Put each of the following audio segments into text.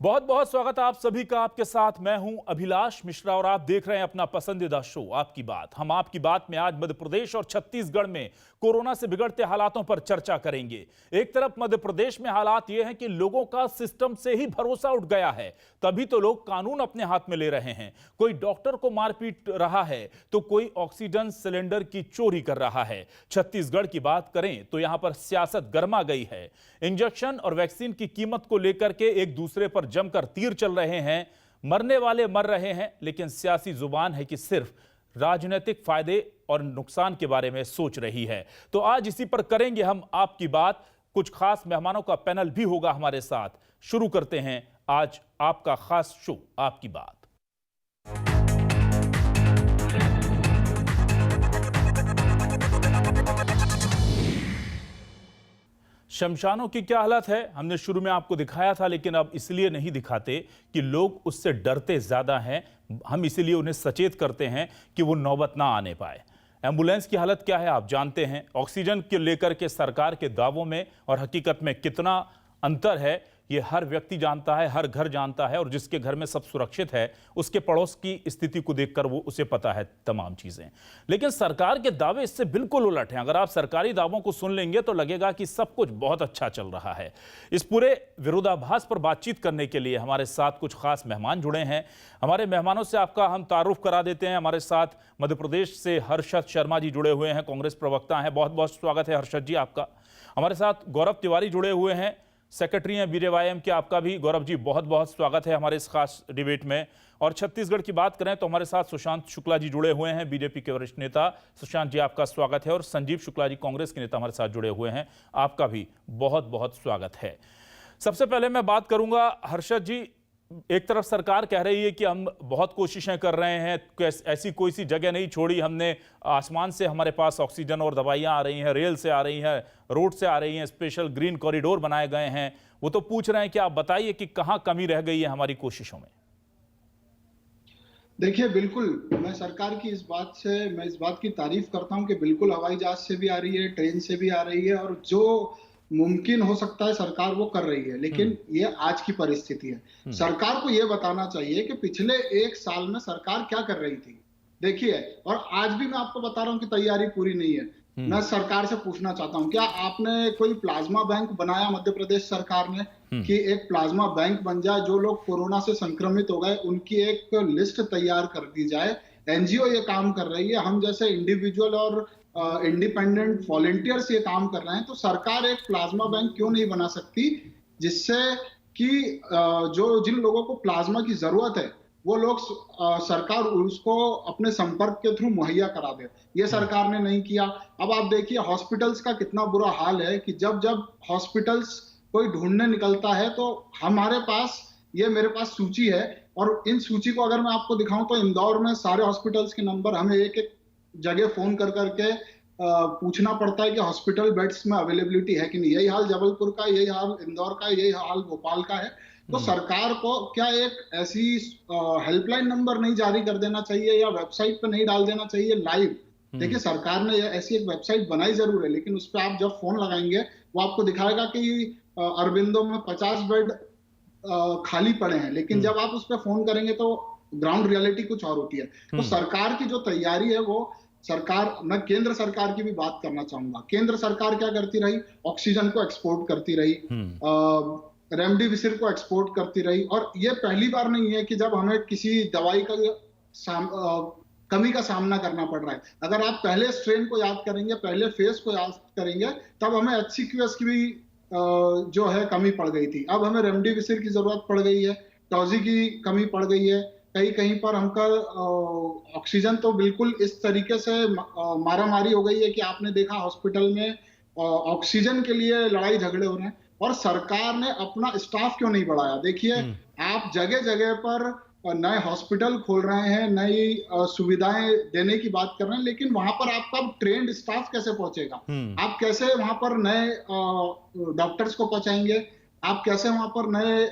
बहुत बहुत स्वागत है आप सभी का। आपके साथ मैं हूं अभिलाष मिश्रा और आप देख रहे हैं अपना पसंदीदा शो आपकी बात। हम आपकी बात में आज मध्य प्रदेश और छत्तीसगढ़ में कोरोना से बिगड़ते हालातों पर चर्चा करेंगे। एक तरफ मध्य प्रदेश में हालात यह हैं कि लोगों का सिस्टम से ही भरोसा उठ गया है, तभी तो लोग कानून अपने हाथ में ले रहे हैं। कोई डॉक्टर को मारपीट रहा है तो कोई ऑक्सीजन सिलेंडर की चोरी कर रहा है। छत्तीसगढ़ की बात करें तो यहां पर सियासत गर्मा गई है। इंजेक्शन और वैक्सीन की कीमत को लेकर के एक दूसरे पर जमकर तीर चल रहे हैं। मरने वाले मर रहे हैं, लेकिन सियासी जुबान है कि सिर्फ राजनीतिक फायदे और नुकसान के बारे में सोच रही है। तो आज इसी पर करेंगे हम आपकी बात। कुछ खास मेहमानों का पैनल भी होगा हमारे साथ। शुरू करते हैं आज आपका खास शो आपकी बात। शमशानों की क्या हालत है हमने शुरू में आपको दिखाया था, लेकिन अब इसलिए नहीं दिखाते कि लोग उससे डरते ज्यादा हैं। हम इसीलिए उन्हें सचेत करते हैं कि वो नौबत ना आने पाए। एम्बुलेंस की हालत क्या है आप जानते हैं। ऑक्सीजन के लेकर के सरकार के दावों में और हकीकत में कितना अंतर है ये हर व्यक्ति जानता है, हर घर जानता है। और जिसके घर में सब सुरक्षित है उसके पड़ोस की स्थिति को देखकर वो उसे पता है तमाम चीजें। लेकिन सरकार के दावे इससे बिल्कुल उलट हैं। अगर आप सरकारी दावों को सुन लेंगे तो लगेगा कि सब कुछ बहुत अच्छा चल रहा है। इस पूरे विरोधाभास पर बातचीत करने के लिए हमारे साथ कुछ खास मेहमान जुड़े हैं। हमारे मेहमानों से आपका हम तारुफ करा देते हैं। हमारे साथ मध्य प्रदेश से हर्षद शर्मा जी जुड़े हुए हैं, कांग्रेस प्रवक्ता हैं। बहुत बहुत स्वागत है हर्षद जी आपका। हमारे साथ गौरव तिवारी जुड़े हुए हैं, सेक्रेटरी हैं बीजेवाईएम के। आपका भी गौरव जी बहुत बहुत स्वागत है हमारे इस खास डिबेट में। और छत्तीसगढ़ की बात करें तो हमारे साथ सुशांत शुक्ला जी जुड़े हुए हैं, बीजेपी के वरिष्ठ नेता। सुशांत जी आपका स्वागत है। और संजीव शुक्ला जी कांग्रेस के नेता हमारे साथ जुड़े हुए हैं, आपका भी बहुत बहुत स्वागत है। सबसे पहले मैं बात करूंगा हर्षद जी। एक तरफ सरकार कह रही है कि हम बहुत कोशिशें कर रहे हैं, ऐसी कोई सी जगह नहीं छोड़ी हमने, आसमान से हमारे पास ऑक्सीजन और दवाइयां आ रही हैं, रेल से आ रही हैं, रोड से आ रही हैं, स्पेशल ग्रीन कॉरिडोर बनाए गए हैं। वो तो पूछ रहे हैं कि आप बताइए कि कहां कमी रह गई है हमारी कोशिशों में। देखिए, बिल्कुल मैं सरकार की इस बात की तारीफ करता हूं कि बिल्कुल हवाई जहाज से भी आ रही है, ट्रेन से भी आ रही है, और जो मुमकिन हो सकता है सरकार वो कर रही है। लेकिन ये आज की परिस्थिति है। सरकार को ये बताना चाहिए कि पिछले एक साल में सरकार क्या कर रही थी। देखिए, और आज भी मैं आपको बता रहा हूं कि तैयारी पूरी नहीं है। मैं सरकार से पूछना चाहता हूं, क्या आपने कोई प्लाज्मा बैंक बनाया मध्य प्रदेश सरकार ने कि एक प्लाज्मा बैंक बन जाए, जो लोग कोरोना से संक्रमित हो गए उनकी एक लिस्ट तैयार कर दी जाए। एनजीओ ये काम कर रही है, हम जैसे इंडिविजुअल और इंडिपेंडेंट वॉलंटियर्स ये काम कर रहे हैं। तो सरकार एक प्लाज्मा बैंक क्यों नहीं बना सकती जिससे कि जिन लोगों को प्लाज्मा की जरूरत है वो लोग सरकार उसको अपने संपर्क के थ्रू मुहैया करा दे। ये सरकार ने नहीं किया। अब आप देखिए हॉस्पिटल्स का कितना बुरा हाल है कि जब जब हॉस्पिटल्स कोई ढूंढने निकलता है तो मेरे पास सूची है, और इन सूची को अगर मैं आपको दिखाऊं तो इंदौर में सारे हॉस्पिटल्स के नंबर हमें एक एक जगह फोन कर करके पूछना पड़ता है कि हॉस्पिटल बेड्स में अवेलेबिलिटी है कि नहीं। यही हाल जबलपुर का, यही हाल इंदौर का, यही हाल भोपाल का है। तो सरकार को क्या एक ऐसी हेल्पलाइन नंबर नहीं जारी कर देना चाहिए या वेबसाइट पे नहीं डाल देना चाहिए लाइव। देखिए, सरकार ने ऐसी एक वेबसाइट बनाई जरूर है, लेकिन उस पर आप जब फोन लगाएंगे वो आपको दिखाएगा कि अरबिंदो में 50 बेड खाली पड़े हैं, लेकिन जब आप उस पर फोन करेंगे तो ग्राउंड रियलिटी कुछ और होती है। तो सरकार की जो तैयारी है वो मैं केंद्र सरकार की भी बात करना चाहूंगा। केंद्र सरकार क्या करती रही, ऑक्सीजन को एक्सपोर्ट करती रही, रेमडेसिविर को एक्सपोर्ट करती रही। और ये पहली बार नहीं है कि जब हमें किसी दवाई का कमी का सामना करना पड़ रहा है। अगर आप पहले स्ट्रेन को याद करेंगे, पहले फेज को याद करेंगे, तब हमें HCQS की भी जो है कमी पड़ गई थी। अब हमें रेमडेसिविर की जरूरत पड़ गई है, टॉजी की कमी पड़ गई है। कहीं पर हमका ऑक्सीजन तो बिल्कुल इस तरीके से मारामारी हो गई है कि आपने देखा हॉस्पिटल में ऑक्सीजन के लिए लड़ाई झगड़े हो रहे हैं। और सरकार ने अपना स्टाफ क्यों नहीं बढ़ाया। देखिए, आप जगह जगह पर नए हॉस्पिटल खोल रहे हैं, नई सुविधाएं देने की बात कर रहे हैं, लेकिन वहां पर आपका ट्रेंड स्टाफ कैसे पहुंचेगा। आप कैसे वहां पर नए डॉक्टर्स को पहुंचाएंगे, आप कैसे वहां पर नए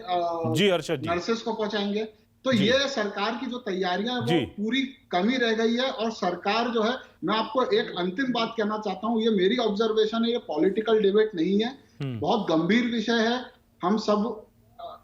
नर्सेस को पहुंचाएंगे। तो ये सरकार की जो तैयारियां वो पूरी कमी रह गई है। और सरकार जो है, मैं आपको एक अंतिम बात कहना चाहता हूं, ये मेरी ऑब्जर्वेशन है, ये पॉलिटिकल डिबेट नहीं है, बहुत गंभीर विषय है। हम सब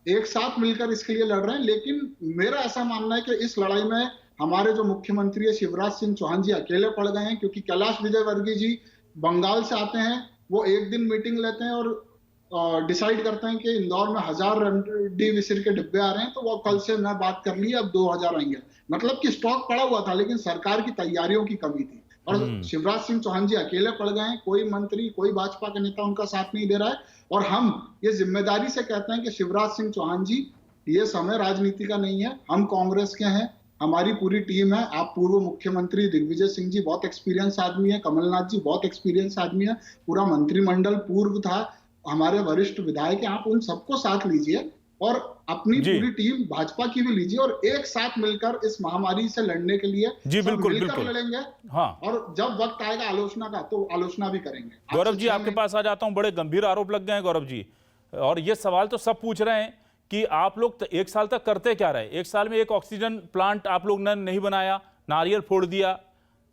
एक साथ मिलकर इसके लिए लड़ रहे हैं। लेकिन मेरा ऐसा मानना है कि इस लड़ाई में हमारे जो मुख्यमंत्री है शिवराज सिंह चौहान जी अकेले पड़ गए हैं, क्योंकि कैलाश विजयवर्गीय जी बंगाल से आते हैं, वो एक दिन मीटिंग लेते हैं और डिसाइड करते हैं कि इंदौर में 1000 रेमडेसिविर के डिब्बे आ रहे हैं, तो वो कल से मैं बात कर ली, अब 2000 आएंगे। मतलब कि स्टॉक पड़ा हुआ था, लेकिन सरकार की तैयारियों की कमी थी और शिवराज सिंह चौहान जी अकेले पड़ गए हैं। कोई मंत्री, कोई भाजपा का नेता उनका साथ नहीं दे रहा है। और हम ये जिम्मेदारी से कहते हैं कि शिवराज सिंह चौहान जी, ये समय राजनीति का नहीं है, हम कांग्रेस के हैं, हमारी पूरी टीम है। आप पूर्व मुख्यमंत्री दिग्विजय सिंह जी बहुत एक्सपीरियंस आदमी है, कमलनाथ जी बहुत एक्सपीरियंस आदमी है, पूरा मंत्रिमंडल पूर्व था, हमारे वरिष्ठ विधायक हैं, आप उन सबको साथ लीजिए और अपनी पूरी टीम भाजपा की भी लीजिए और एक साथ मिलकर इस महामारी से लड़ने के लिए मिलकर लड़ेंगे। हाँ। और जब वक्त आएगा आलोचना का, तो आलोचना भी करेंगे। गौरव जी, आपके पास आ जाता हूं। बड़े गंभीर आरोप लग गए हैं गौरव जी, और ये सवाल तो सब पूछ रहे हैं कि आप लोग एक साल तक करते क्या रहे? एक साल में एक ऑक्सीजन प्लांट आप लोग ने नहीं बनाया, नारियल फोड़ दिया,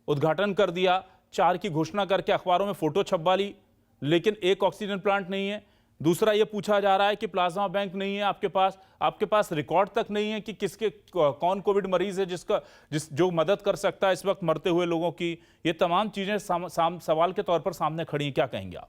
उद्घाटन कर दिया, 4 की घोषणा करके अखबारों में फोटो छपवा ली, लेकिन एक ऑक्सीजन प्लांट नहीं है। दूसरा ये पूछा जा रहा है कि प्लाज्मा बैंक नहीं है आपके पास रिकॉर्ड तक नहीं है कि किसके कौन कोविड मरीज है जो मदद कर सकता है इस वक्त मरते हुए लोगों की। ये तमाम चीजें सवाल के तौर पर सामने खड़ी हैं, क्या कहेंगे आप?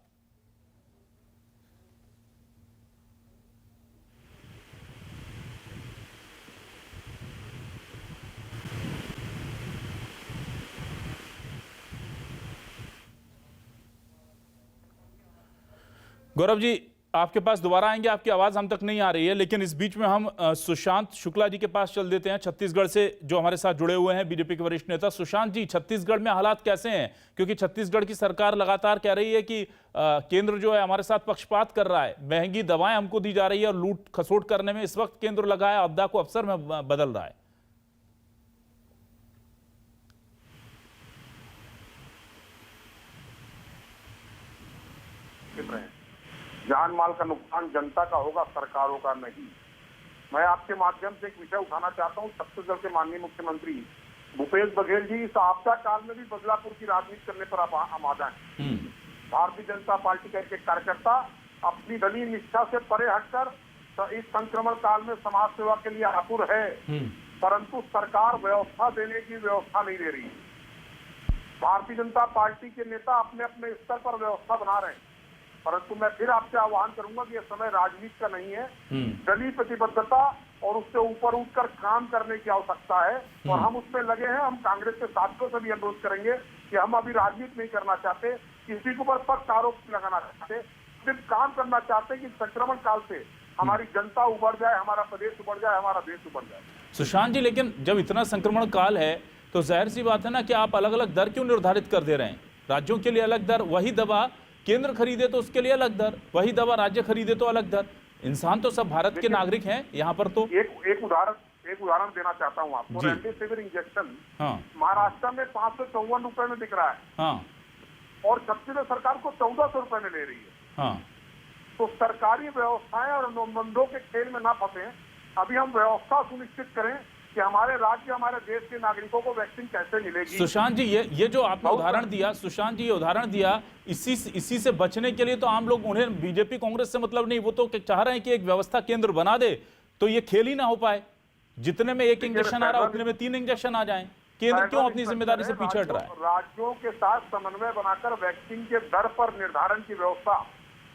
गौरव जी, आपके पास दोबारा आएंगे, आपकी आवाज हम तक नहीं आ रही है, लेकिन इस बीच में हम सुशांत शुक्ला जी के पास चल देते हैं, छत्तीसगढ़ से, जो हमारे साथ जुड़े हुए हैं, बीजेपी के वरिष्ठ नेता। सुशांत जी, छत्तीसगढ़ में हालात कैसे हैं? क्योंकि छत्तीसगढ़ की सरकार लगातार कह रही है कि केंद्र जो है हमारे साथ पक्षपात कर रहा है, महंगी दवाएं हमको दी जा रही है और लूट खसोट करने में इस वक्त केंद्र लगा है, आपदा को अवसर में बदल रहा है। जान माल का नुकसान जनता का होगा, सरकारों का नहीं। मैं आपके माध्यम से एक विषय उठाना चाहता हूं। छत्तीसगढ़ के माननीय मुख्यमंत्री भूपेश बघेल जी इस आपदा काल में भी बदलापुर की राजनीति करने पर आमादा है। भारतीय जनता पार्टी का एक कार्यकर्ता अपनी दलीय निष्ठा से परे हटकर इस संक्रमण काल में समाज सेवा के लिए आतुर है, परंतु सरकार व्यवस्था देने की व्यवस्था नहीं दे रही। भारतीय जनता पार्टी के नेता अपने अपने स्तर पर व्यवस्था बना रहे हैं, परंतु मैं फिर आपसे आह्वान करूंगा कि यह समय राजनीति का नहीं है। दलीय प्रतिबद्धता और उससे ऊपर उठकर काम करने की आवश्यकता है और हम उसमें लगे हैं। हम कांग्रेस के साथियों से भी अनुरोध करेंगे कि हम अभी राजनीति नहीं करना चाहते, किसी के ऊपर पक्ष आरोप लगाना चाहते, सिर्फ काम करना चाहते कि संक्रमण काल से हमारी जनता उबर जाए, हमारा प्रदेश उबर जाए, हमारा देश उबर जाए। सुशांत जी, लेकिन जब इतना संक्रमण काल है तो जाहिर सी बात है ना कि आप अलग अलग दर क्यों निर्धारित कर दे रहे हैं? राज्यों के लिए अलग दर, वही दवा केंद्र खरीदे तो उसके लिए अलग दर, वही दवा राज्य खरीदे तो अलग दर। इंसान तो सब भारत के नागरिक हैं। यहाँ पर तो एक उदाहरण देना चाहता हूँ आपको। रेमडेसिविर इंजेक्शन महाराष्ट्र में 554 रुपए में बिक रहा है और छत्तीसगढ़ सरकार को 1400 रुपए में ले रही है। तो सरकारी व्यवस्थाएं और अनुबंधों के खेल में ना फंसे। अभी हम व्यवस्था सुनिश्चित करें कि हमारे राज्य, हमारे देश के नागरिकों को वैक्सीन कैसे मिलेगी। सुशांत जी, ये जो आपने उदाहरण दिया, सुशांत जी ये उदाहरण दिया, इसी से बचने के लिए तो आम लोग, उन्हें बीजेपी कांग्रेस से मतलब नहीं, वो तो चाह रहे हैं कि एक व्यवस्था केंद्र बना दे तो ये खेल ही ना हो पाए। जितने में एक इंजेक्शन आ रहा है उतने में 3 इंजेक्शन आ जाएं। केंद्र क्यों अपनी जिम्मेदारी से पीछे हट रहा है? राज्यों के साथ समन्वय बनाकर वैक्सीन के दर पर निर्धारण की व्यवस्था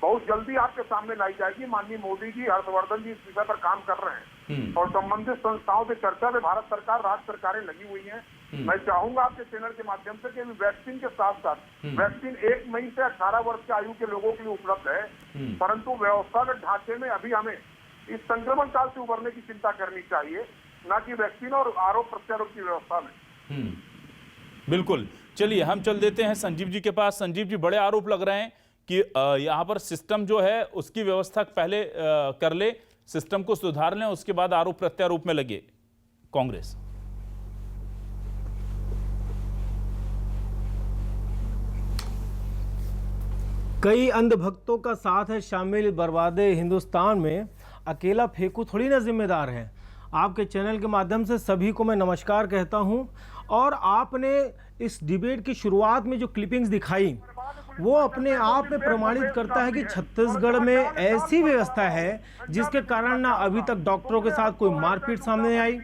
बहुत जल्दी आपके सामने लाई जाएगी। माननीय मोदी जी, हर्षवर्धन जी इस विषय पर काम कर रहे हैं और संबंधित संस्थाओं से चर्चा में भारत सरकार, राज्य सरकारें लगी हुई हैं। मैं चाहूंगा आपके चैनल के माध्यम से कि वैक्सीन के साथ साथ वैक्सीन 1 मई से 18 वर्ष की आयु के लोगों के लिए उपलब्ध है, परंतु व्यवस्थागत ढांचे में अभी हमें इस संक्रमण काल से उबरने की चिंता करनी चाहिए, न कि वैक्सीन और आरोप प्रत्यारोप की व्यवस्था में। बिल्कुल, चलिए हम चल देते हैं संजीव जी के पास। संजीव जी, बड़े आरोप लग रहे हैं कि यहाँ पर सिस्टम जो है उसकी व्यवस्था पहले कर ले, सिस्टम को सुधार लें, उसके बाद आरोप प्रत्यारोप में लगे कांग्रेस। कई अंधभक्तों का साथ है शामिल बर्बादे हिंदुस्तान में, अकेला फेंकू थोड़ी ना जिम्मेदार है। आपके चैनल के माध्यम से सभी को मैं नमस्कार कहता हूं। और आपने इस डिबेट की शुरुआत में जो क्लिपिंग्स दिखाई, वो अपने आप में प्रमाणित करता है कि छत्तीसगढ़ में ऐसी व्यवस्था है जिसके कारण ना अभी तक डॉक्टरों के साथ कोई मारपीट सामने आई,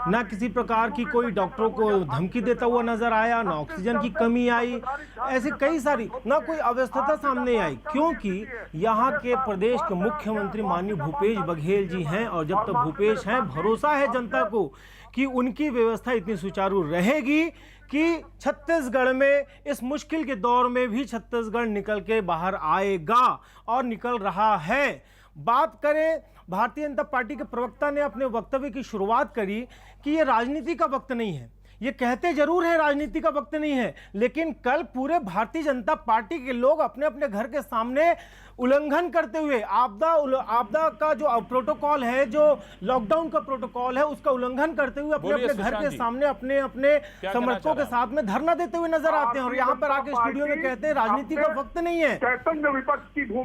ना किसी प्रकार की कोई डॉक्टरों को धमकी देता हुआ नजर आया, ना ऑक्सीजन की कमी आई, ऐसे कई सारी, ना कोई अव्यवस्था सामने आई, क्योंकि यहाँ के प्रदेश के मुख्यमंत्री माननीय भूपेश बघेल जी हैं। और जब तक भूपेश हैं, भरोसा है जनता को कि उनकी व्यवस्था इतनी सुचारू रहेगी कि छत्तीसगढ़ में इस मुश्किल के दौर में भी छत्तीसगढ़ निकल के बाहर आएगा और निकल रहा है। बात करें, भारतीय जनता पार्टी के प्रवक्ता ने अपने वक्तव्य की शुरुआत करी कि ये राजनीति का वक्त नहीं है। ये कहते जरूर है राजनीति का वक्त नहीं है, लेकिन कल पूरे भारतीय जनता पार्टी के लोग अपने अपने घर के सामने उल्लंघन करते हुए आपदा का जो प्रोटोकॉल है, जो लॉकडाउन का प्रोटोकॉल है, उसका उल्लंघन करते हुए अपने अपने घर के सामने अपने अपने समर्थकों के साथ में धरना देते हुए नजर आते हैं। और यहाँ पर आके स्टूडियो में कहते हैं राजनीति का वक्त नहीं है,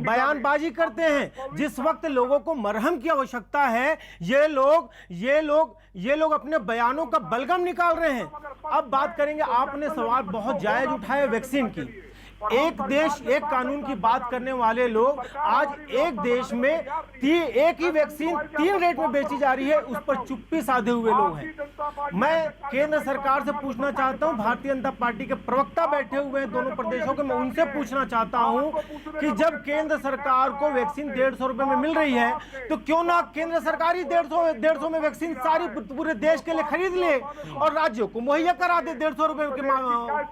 बयानबाजी करते हैं। जिस वक्त लोगों को मरहम की आवश्यकता है, ये लोग अपने बयानों का बलगम निकाल रहे हैं। अब बात करेंगे, आपने सवाल बहुत जायज उठाया वैक्सीन की। एक देश एक कानून की बात करने वाले लोग आज एक देश में एक ही वैक्सीन 3 रेट में बेची जा रही है, उस पर चुप्पी साधे हुए लोग हैं। मैं केंद्र सरकार से पूछना चाहता हूं, भारतीय जनता पार्टी के प्रवक्ता बैठे हुए हैं दोनों प्रदेशों के, मैं उनसे पूछना चाहता हूं कि जब केंद्र सरकार को वैक्सीन 150 रुपए में मिल रही है, तो क्यों ना केंद्र सरकार ही 150 में वैक्सीन सारी पूरे देश के लिए खरीद ले और राज्यों को मुहैया करा दे 150 रुपए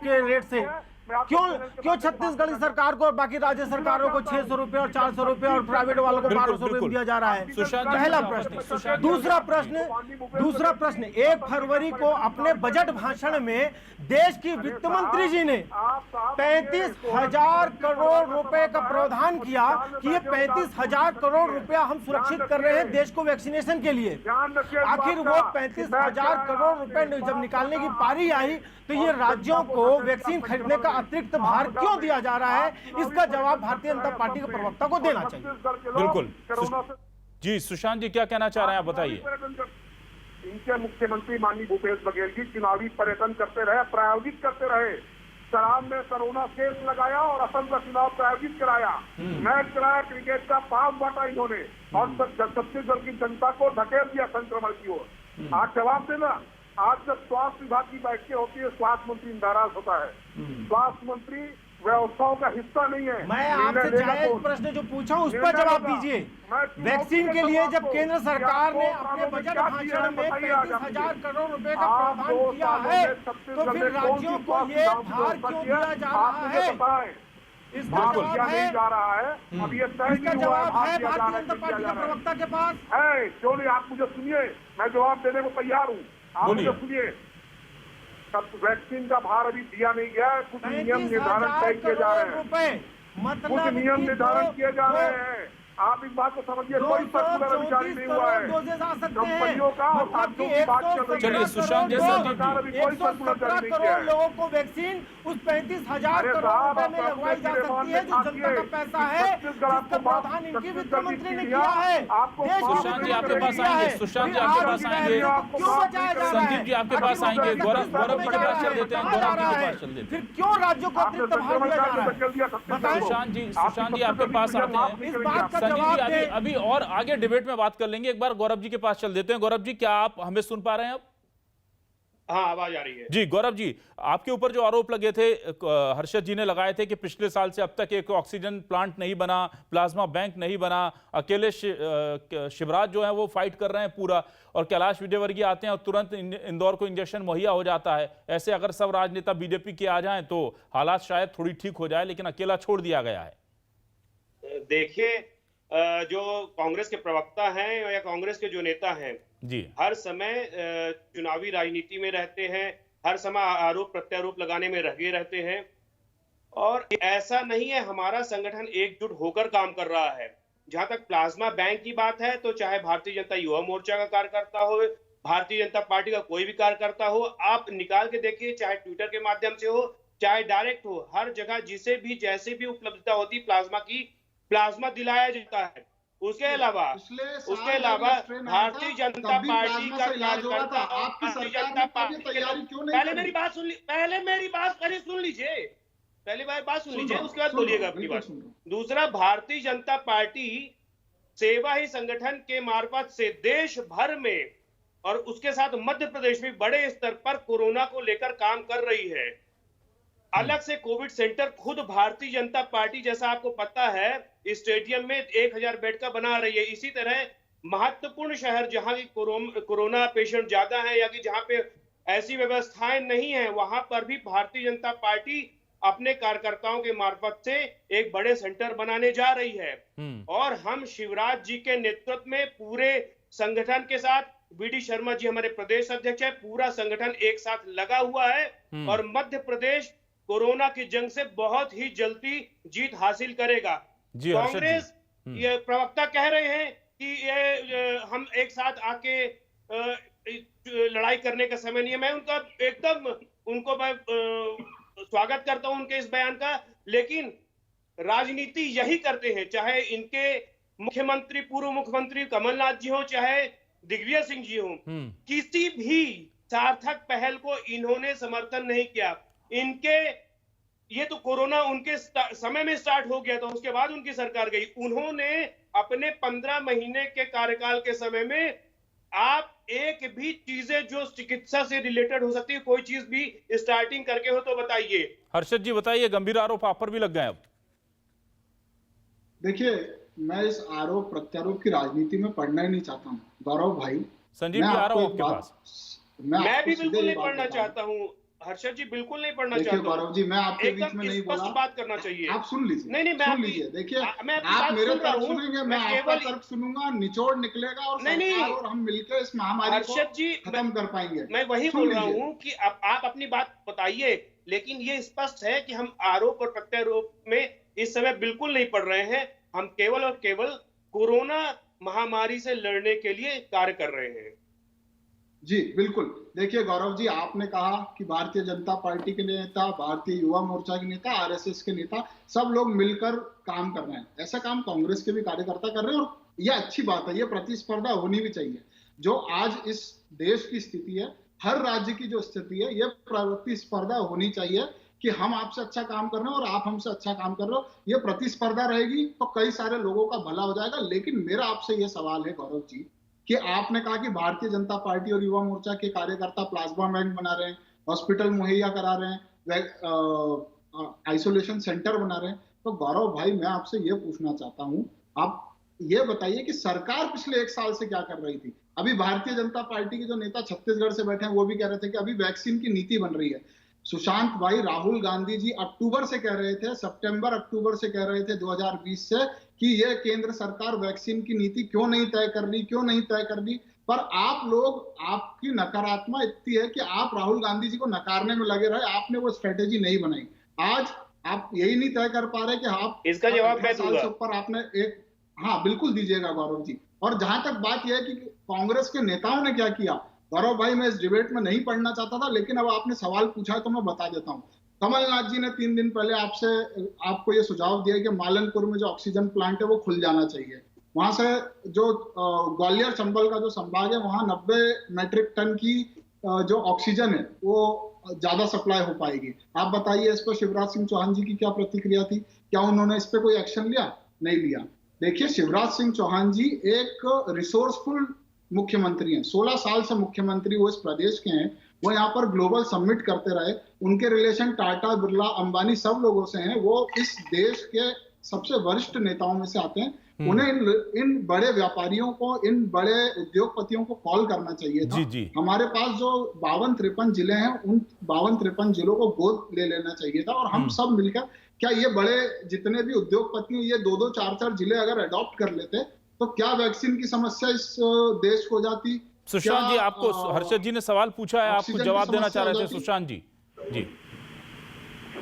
के रेट से। क्यों छत्तीसगढ़ सरकार को और बाकी राज्य सरकारों को 600 रुपए और 400 रुपए और प्राइवेट वालों को 1200 रुपए दिया जा रहा है? पहला प्रश्न। दूसरा प्रश्न 1 फरवरी को अपने बजट भाषण में देश की वित्त मंत्री जी ने 35,000 करोड़ रुपए का प्रावधान किया कि ये 35,000 करोड़ रुपया हम सुरक्षित कर रहे हैं देश को वैक्सीनेशन के लिए। आखिर वो 35,000 करोड़ रुपए जब निकालने की पारी आई, तो ये राज्यों को वैक्सीन खरीदने का अतिरिक्त भार क्यों दिया जा रहा है? इसका जवाब भारतीय जनता पार्टी के प्रवक्ता को देना चाहिए। बिल्कुल जी, सुशांत जी क्या कहना चाह रहे हैं, आप बताइए। इनके मुख्यमंत्री माननीय भूपेश बघेल जी चुनावी पर्यटन करते रहे, प्रायोगिक करते रहे। शराब में कोरोना केस लगाया और असम का चुनाव प्रायोजित कराया, मैच कराया, क्रिकेट का पास बांटा इन्होंने और छत्तीसगढ़ की जनता को धकेल दिया संक्रमण की ओर। आज जवाब देना। आज जब स्वास्थ्य विभाग की बैठकें होती है, स्वास्थ्य मंत्री नाराज होता है। स्वास्थ्य मंत्री व्यवस्थाओं का हिस्सा नहीं है। मैं आपसे जायज प्रश्न जो पूछा उस पर जवाब दीजिए। वैक्सीन के लिए जब केंद्र सरकार ने अपने बजट भाषण में 35,000 करोड़ रुपए का प्रावधान किया है, तो फिर राज्यों को ये भार क्यों दिया जा रहा है? इसका जवाब है, जा रहा है। अब ये इसका जवाब है भारतीय जनता पार्टी के प्रवक्ता के पास है। क्यों नहीं? आप मुझे सुनिए, मैं जवाब देने को तैयार हूँ। आप मुझे सुनिए। तब वैक्सीन का भार अभी दिया नहीं गया है, कुछ नियम निर्धारण तय किए जा रहे हैं, कुछ नियम निर्धारण किए जा रहे हैं। आप इस बात को समझिए, कोई सर्कुलर अभी जारी नहीं हुआ है कंपनियों का और राज्यों की बात चल रही है। चलिए सुशांत जी, सरकार अभी कोई सर्कुलर जारी नहीं किया है। लोगों को वैक्सीन उस 35,000 करोड़ रुपए में लगवाई जा सकती है, जो जनता का पैसा है, जिसका प्रावधान इनकी वित्त मंत्री ने किया है। सुशांत जी आपके पास आएंगे, सुशांत जी आपके पास आएंगे, क्यों बचाया जा रहा है? संदीप जी आपके पास आएंगे, गौरव जी के पास चल देते हैं, गौरव जी के पास चल देते हैं। फिर क्यों राज्यों को अतिरिक्त भार दिया जा रहा है? सुशांत जी आपके पास आते हैं। इस बात का संदीप जवाब जी अभी और आगे डिबेट में बात कर लेंगे, एक बार गौरव जी के पास चल देते हैं। गौरव जी क्या आप हमें सुन पा रहे हैं अब? हाँ, आवाज आ रही है जी। गौरव जी, आपके ऊपर जो आरोप लगे थे, हर्षद जी ने लगाए थे कि पिछले साल से अब तक एक ऑक्सीजन प्लांट नहीं बना, प्लाज्मा बैंक नहीं बना, अकेले शिवराज जो है वो फाइट कर रहे हैं पूरा, और कैलाश विजयवर्गीय आते हैं और तुरंत इंदौर को इंजेक्शन मुहैया हो जाता है। ऐसे अगर सब राजनेता बीजेपी के आ जाएं तो हालात शायद थोड़ी ठीक हो जाए, लेकिन अकेला छोड़ दिया गया है। देखिए, जो कांग्रेस के प्रवक्ता हैं या कांग्रेस के जो नेता हैं जी, हर समय चुनावी राजनीति में रहते हैं, हर समय आरोप प्रत्यारोप लगाने में लगे रहते हैं, और ऐसा नहीं है। हमारा संगठन एकजुट होकर काम कर रहा है। जहां तक प्लाज्मा बैंक की बात है, तो चाहे भारतीय जनता युवा मोर्चा का कार्यकर्ता हो, भारतीय जनता पार्टी का कोई भी कार्यकर्ता हो, आप निकाल के देखिए, चाहे ट्विटर के माध्यम से हो, चाहे डायरेक्ट हो, हर जगह जिसे भी जैसे भी उपलब्धता होती प्लाज्मा की, प्लाज्मा दिलाया जाता है। उसके अलावा भारतीय जनता पार्टी का कार्यकर्ता, भारतीय जनता पार्टी, पहले मेरी बात सुन लीजिए। पहली बात सुन लीजिए, रहा हूं, उसके बाद सुन रहा बोलिएगा हूं, अपनी बिल्कुल बात। सुन रहा हूं। दूसरा, भारतीय जनता पार्टी सेवा ही संगठन के मार्फत से देश भर में और उसके साथ मध्य प्रदेश में बड़े स्तर पर कोरोना को लेकर काम कर रही है। अलग से कोविड सेंटर खुद भारतीय जनता पार्टी, जैसा आपको पता है, स्टेडियम में 1000 बेड का बना रही है। इसी तरह महत्वपूर्ण शहर जहां की कोरोना पेशेंट ज्यादा है या कि जहां पे ऐसी व्यवस्थाएं नहीं है, वहां पर भी भारतीय जनता पार्टी अपने कार्यकर्ताओं के मार्फत से एक बड़े सेंटर बनाने जा रही है। और हम शिवराज जी के नेतृत्व में पूरे संगठन के साथ, बीडी शर्मा जी हमारे प्रदेश अध्यक्ष है, पूरा संगठन एक साथ लगा हुआ है और मध्य प्रदेश कोरोना की जंग से बहुत ही जल्दी जीत हासिल करेगा। कांग्रेस ये प्रवक्ता कह रहे हैं कि ये हम एक साथ आके लड़ाई करने का समय नहीं है। मैं उनका एकदम उनको मैं स्वागत करता हूं उनके इस बयान का, लेकिन राजनीति यही करते हैं, चाहे इनके मुख्यमंत्री, पूर्व मुख्यमंत्री कमलनाथ जी हो, चाहे दिग्विजय सिंह जी हो, किसी भी सार्थक पहल को इन्होंने समर्थन नहीं किया। इनके ये तो कोरोना उनके समय में स्टार्ट हो गया था, उसके बाद उनकी सरकार गई। उन्होंने अपने 15 महीने के कार्यकाल के समय में आप एक भी चीजें जो चिकित्सा से रिलेटेड हो सकती है, कोई चीज भी स्टार्टिंग करके हो तो बताइए। हर्षद जी बताइए, गंभीर आरोप आप पर भी लग गए अब। देखिए, मैं इस आरोप प्रत्यारोप की राजनीति में पढ़ना ही नहीं चाहता हूँ गौरव भाई। संजीव जी आ रहा हूँ आपके पास। मैं भी बिल्कुल नहीं पढ़ना चाहता हूँ हर्षद जी, बिल्कुल नहीं पढ़ना चाहता हूँ। गौरव जी, मैं आपके बीच में नहीं बोला, बात करना चाहिए। आप सुन लीजिए। नहीं, मैं सुन लीजिए। देखिए, आप मेरे तर्क सुनेंगे, मैं आपका तर्क सुनूंगा, निचोड़ निकलेगा और सरकार और हम मिलकर इस महामारी को खत्म कर पाएंगे। मैं वही बोल रहा हूँ कि आप अपनी बात बताइए, लेकिन ये स्पष्ट है कि हम आरोप और प्रत्यारोप में इस समय बिल्कुल नहीं पढ़ रहे हैं। हम केवल और केवल कोरोना महामारी से लड़ने के लिए कार्य कर रहे हैं। जी बिल्कुल। देखिए गौरव जी, आपने कहा कि भारतीय जनता पार्टी के नेता, भारतीय युवा मोर्चा के नेता, आरएसएस के नेता, सब लोग मिलकर काम कर रहे हैं। ऐसा काम कांग्रेस के भी कार्यकर्ता कर रहे हैं और यह अच्छी बात है, यह प्रतिस्पर्धा होनी भी चाहिए। जो आज इस देश की स्थिति है, हर राज्य की जो स्थिति है, यह प्रतिस्पर्धा होनी चाहिए कि हम आपसे अच्छा काम कर रहे हैं और आप हमसे अच्छा काम कर रहे हो। ये प्रतिस्पर्धा रहेगी तो कई सारे लोगों का भला हो जाएगा। लेकिन मेरा आपसे यह सवाल है गौरव जी कि आपने कहा कि भारतीय जनता पार्टी और युवा मोर्चा के कार्यकर्ता प्लाज्मा बैंक बना रहे हैं, हॉस्पिटल मुहैया करा रहे हैं, आइसोलेशन सेंटर बना रहे हैं। तो गौरव भाई, मैं आपसे यह पूछना चाहता हूं, आप ये बताइए कि सरकार पिछले 1 साल से क्या कर रही थी। अभी भारतीय जनता पार्टी के जो नेता छत्तीसगढ़ से बैठे हैं वो भी कह रहे थे कि अभी वैक्सीन की नीति बन रही है। सुशांत भाई, राहुल गांधी जी अक्टूबर से कह रहे थे, सितंबर अक्टूबर से कह रहे थे 2020 से कि ये केंद्र सरकार वैक्सीन की नीति क्यों नहीं तय कर रही। पर आप लोग, आपकी नकारात्मकता इतनी है कि आप राहुल गांधी जी को नकारने में लगे रहे, आपने वो स्ट्रेटेजी नहीं बनाई। आज आप यही नहीं तय कर पा रहे कि आप इसका जवाब मैं दूंगा। ऊपर आपने एक, हाँ बिल्कुल दीजिएगा गौरव जी। और जहां तक बात यह है कि कांग्रेस के नेताओं ने क्या किया, गौरव भाई मैं इस डिबेट में नहीं पढ़ना चाहता था, लेकिन अब आपने सवाल पूछा है तो मैं बता देता हूं। कमलनाथ जी ने 3 दिन पहले आपको ये सुझाव दिया कि मालनपुर में जो ऑक्सीजन प्लांट है वो खुल जाना चाहिए। वहां से जो ग्वालियर चंबल का जो संभाग है, वहां 90 मेट्रिक टन की जो ऑक्सीजन है वो ज्यादा सप्लाई हो पाएगी। आप बताइए, इस पर शिवराज सिंह चौहान जी की क्या प्रतिक्रिया थी? क्या उन्होंने इस पर कोई एक्शन लिया? नहीं लिया। देखिए, शिवराज सिंह चौहान जी एक रिसोर्सफुल मुख्यमंत्री हैं, 16 साल से मुख्यमंत्री वो इस प्रदेश के हैं। वो यहाँ पर ग्लोबल समिट करते रहे, उनके रिलेशन टाटा, बिरला, अंबानी सब लोगों से हैं। वो इस देश के सबसे वरिष्ठ नेताओं में से आते हैं। उन्हें इन बड़े व्यापारियों को, इन बड़े उद्योगपतियों को कॉल करना चाहिए था। जी। हमारे पास जो 52-53 जिले हैं, उन 52-53 जिलों को गोद ले लेना चाहिए था और हम सब मिलकर, क्या ये बड़े जितने भी उद्योगपति हैं, ये 2-2, 4-4 जिले अगर अडॉप्ट कर लेते तो क्या वैक्सीन की समस्या इस देश को जाती? सुशांत जी, आपको हर्षद जी ने सवाल पूछा है, आपको जवाब देना चाह रहे थे सुशांत जी। जी,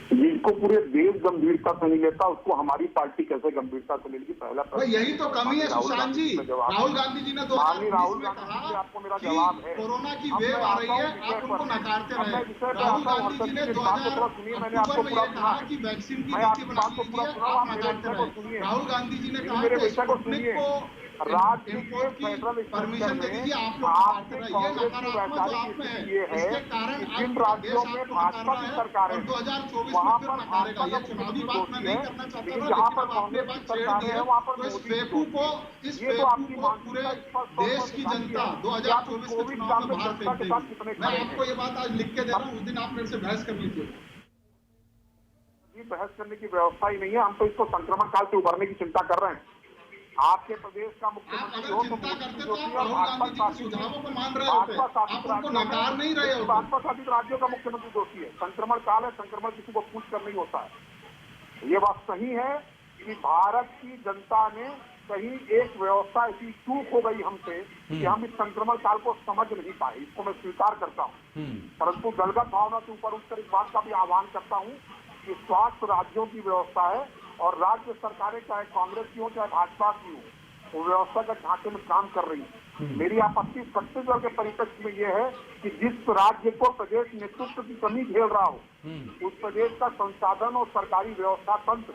जिसको पूरे देश गंभीरता से नहीं लेता, उसको हमारी पार्टी कैसे गंभीरता से लेगी? पहला प्रश्न यही तो कमी है सुशांत जी। राहुल गांधी जी ने 2020 में कहा आपको मेरा जवाब है, कोरोना की वेव आ रही है, आप उनको नकारते रहे। राहुल गांधी जी ने 2000 अक्टूबर में यह कहा कि वैक्सीन की नीति बना लीजिए, आप नकारते रहे। राहुल गांधी जी ने कहा कि स्पुतनिक को राज्य के इम्पोर्ट की फेडरल परमिशन दे दीजिए। आप लोग आपके ये कांग्रेस की नकारात्मक जो आप वैचारिक में है, स्थिति ये है इसके कारण कि आज जिन पूरा राज्यों देश में आपको भाजपा नकार की रहा है सरकारें और हैं 2024 में वहां फिर पर नकारेगा। भाजपा ये का चुनावी मुख्यमंत्री बात मैं दोषी नहीं है, करना चाहता लेकिन था, जहां लेकिन पर अब आपने कांग्रेस की बात छेड़ सरकारें दी हैं है वहां पर तो इस मोदी की बेवकूफ दोषी को है। इस ये तो बेवकूफ आपकी को मानसिकता पूरे स्पष्ट तौर पर देश की दिखाती जनता है कि आप 2024 के कोविड चुनाव काल में में बाहर जनता फेंक के साथ देगी। कितने मैं खड़े आपको हैं। ये बात आज लिख के दे रहा हूँ, उस दिन आप मेरे से बहस कर लीजिए। बहस करने की व्यवस्था ही नहीं है। हम तो इसको संक्रमण काल से उभरने की चिंता कर रहे हैं। आपके प्रदेश का आप मुख्यमंत्री अगर हो तो चिंता मोदी करते की तो दोषी आप है और राहुल भाजपा गांधी जी के शासित सुझावों को मान रहे होते, भाजपा आप शासित उनको राज्यों नकार में नहीं रहे होते। भाजपा शासित राज्यों का मुख्यमंत्री दोषी है। संक्रमण काल है, संक्रमण किसी को पूछ कर नहीं होता है। ये बात सही है कि भारत की जनता ने कहीं एक व्यवस्था ऐसी चूक हो गई हमसे कि हम इस संक्रमण काल को समझ नहीं पाए। इसको मैं स्वीकार करता हूँ, परंतु दलगत भावना से ऊपर उठकर इस बात का भी आह्वान करता हूँ कि स्वास्थ्य राज्यों की व्यवस्था है और राज्य सरकारें चाहे कांग्रेस की हो चाहे भाजपा की हो, वो व्यवस्था का ढांचे में काम कर रही है। मेरी आपत्ति छत्तीसगढ़ के परिप्रेक्ष्य में यह है कि जिस राज्य को प्रदेश नेतृत्व की कमी झेल रहा हो, उस प्रदेश का संसाधन और सरकारी व्यवस्था तंत्र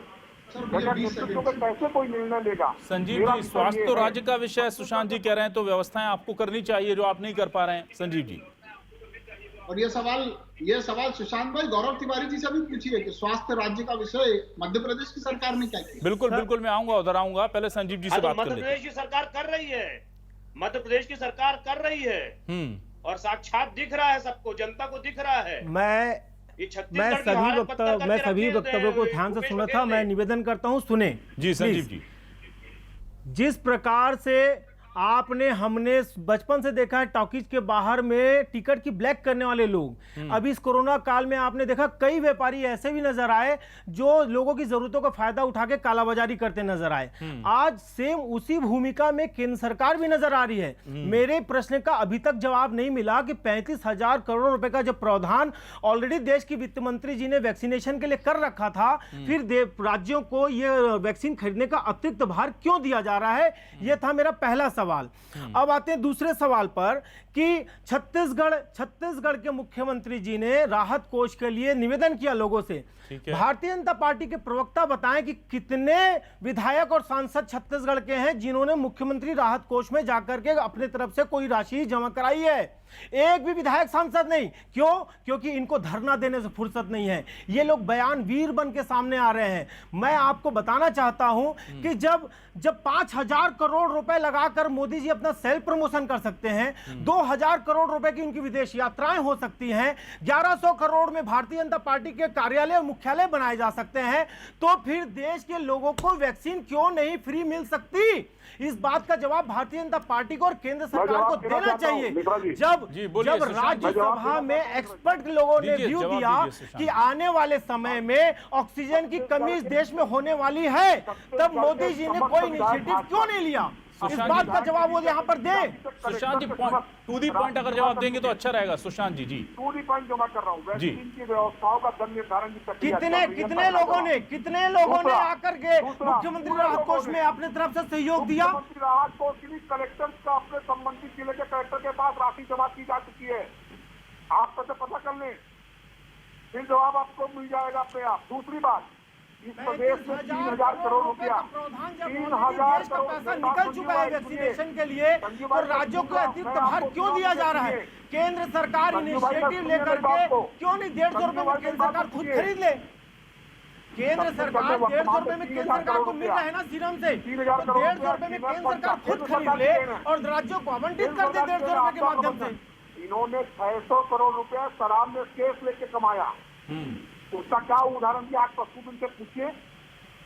बगैर नेतृत्व में कैसे कोई निर्णय लेगा। संजीव मेरा जी, विषय स्वास्थ्य ये तो है। राज्य का विषय है, सुशांत जी कह रहे हैं तो व्यवस्थाएं आपको करनी चाहिए जो आप नहीं कर पा रहे हैं। संजीव जी, और ये सवाल सुशांत भाई गौरव तिवारी जी से भी पूछिए कि स्वास्थ्य राज्य का विषय मध्य प्रदेश की सरकार ने क्या किया। बिल्कुल बिल्कुल, मैं आऊंगा, उधर आऊंगा, पहले संजीव जी से बात कर मध्य लेते प्रदेश की सरकार कर रही है, मध्य प्रदेश की सरकार कर रही है हैं। और साक्षात दिख रहा है, सबको, जनता को दिख रहा है। ये छत्तीसगढ़ की हालत पत्थर करके मैं सभी रखे वक्तव्यों को ध्यान से भूपेश सुना बघेल था। ने। मैं निवेदन करता हूं, सुने जी संजीव प्लीज। जी, जिस प्रकार से हमने बचपन से देखा है टॉकीज के बाहर में टिकट की ब्लैक करने वाले लोग, अभी इस कोरोना काल में आपने देखा कई व्यापारी ऐसे भी नजर आए जो लोगों की जरूरतों का फायदा उठा के कालाबाजारी करते नजर आए। आज सेम उसी भूमिका में केंद्र सरकार भी नजर आ रही है। मेरे प्रश्न का अभी तक जवाब नहीं मिला कि 35,000 करोड़ रुपए का जो प्रावधान ऑलरेडी देश की वित्त मंत्री जी ने वैक्सीनेशन के लिए कर रखा था, फिर राज्यों को यह वैक्सीन खरीदने का अतिरिक्त भार क्यों दिया जा रहा है, यह था मेरा पहला सवाल। अब आते हैं दूसरे सवाल पर कि छत्तीसगढ़ के मुख्यमंत्री जी ने राहत कोष के लिए निवेदन किया लोगों से। भारतीय जनता पार्टी के प्रवक्ता बताएं कि कितने विधायक और सांसद छत्तीसगढ़ के हैं जिन्होंने मुख्यमंत्री राहत कोष में जाकर के अपने तरफ से कोई राशि जमा कराई है। एक भी विधायक सांसद नहीं। क्यों? क्योंकि इनको धरना देने से फुर्सत नहीं है। ये लोग बयान वीर बन के सामने आ रहे हैं। मैं आपको बताना चाहता हूं कि जब 5,000 करोड़ रुपए लगाकर मोदी जी अपना सेल्फ प्रमोशन कर सकते हैं, 2,000 करोड़ रुपए की उनकी विदेश यात्राएं हो सकती हैं, 1,100 करोड़ में भारतीय जनता पार्टी के कार्यालय और मुख्यालय बनाए जा सकते हैं, तो फिर देश के लोगों को वैक्सीन क्यों नहीं फ्री मिल सकती? इस बात का जवाब भारतीय जनता पार्टी को और केंद्र सरकार को देना चाहिए। जब राज्यसभा में एक्सपर्ट लोगों ने व्यू दिया कि आने वाले समय में ऑक्सीजन की कमी इस देश में होने वाली है, तब मोदी जी ने कोई इनिशिएटिव क्यों नहीं लिया? इस बात का जवाब वो यहाँ पर दे। सुशांत जी, टू दी पॉइंट अगर जवाब देंगे तो अच्छा रहेगा। सुशांत जी, टू दी पॉइंट जो मैं कर रहा हूँ, वैक्सीन की व्यवस्थाओं का दर निर्धारण की प्रक्रिया कितने लोगों ने आकर के मुख्यमंत्री राहत कोष में अपने तरफ से सहयोग दिया? मुख्यमंत्री राहत कोष के लिए कलेक्टर का अपने संबंधित जिले के कलेक्टर के पास राशि जमा की जा चुकी है। आप सबसे पता कर लें, फिर जवाब आपको मिल जाएगा अपने आप। दूसरी बात, इस प्रदेश में 3,000 करोड़ रुपया 3,000 करोड़ पैसा निकल चुका है वैक्सीनेशन के लिए, तो राज्यों को अतिरिक्त भार क्यों दिया जा रहा है? केंद्र सरकार इनिशिएटिव लेकर के क्यों नहीं 150 रुपए में केंद्र सरकार खुद खरीद ले? केंद्र सरकार 150 रुपए में केंद्र सरकार को मिल रहा है ना सीरम से, तो 150 रुपए में केंद्र सरकार खुद खरीद ले और राज्यों को आवंटित कर दे 150 रुपए के माध्यम से। इन्होंने 600 करोड़ रुपया शराब में केस लेके कमाया। उसका क्या उदाहरण दिया? आप प्रस्तुत उनसे पूछिए।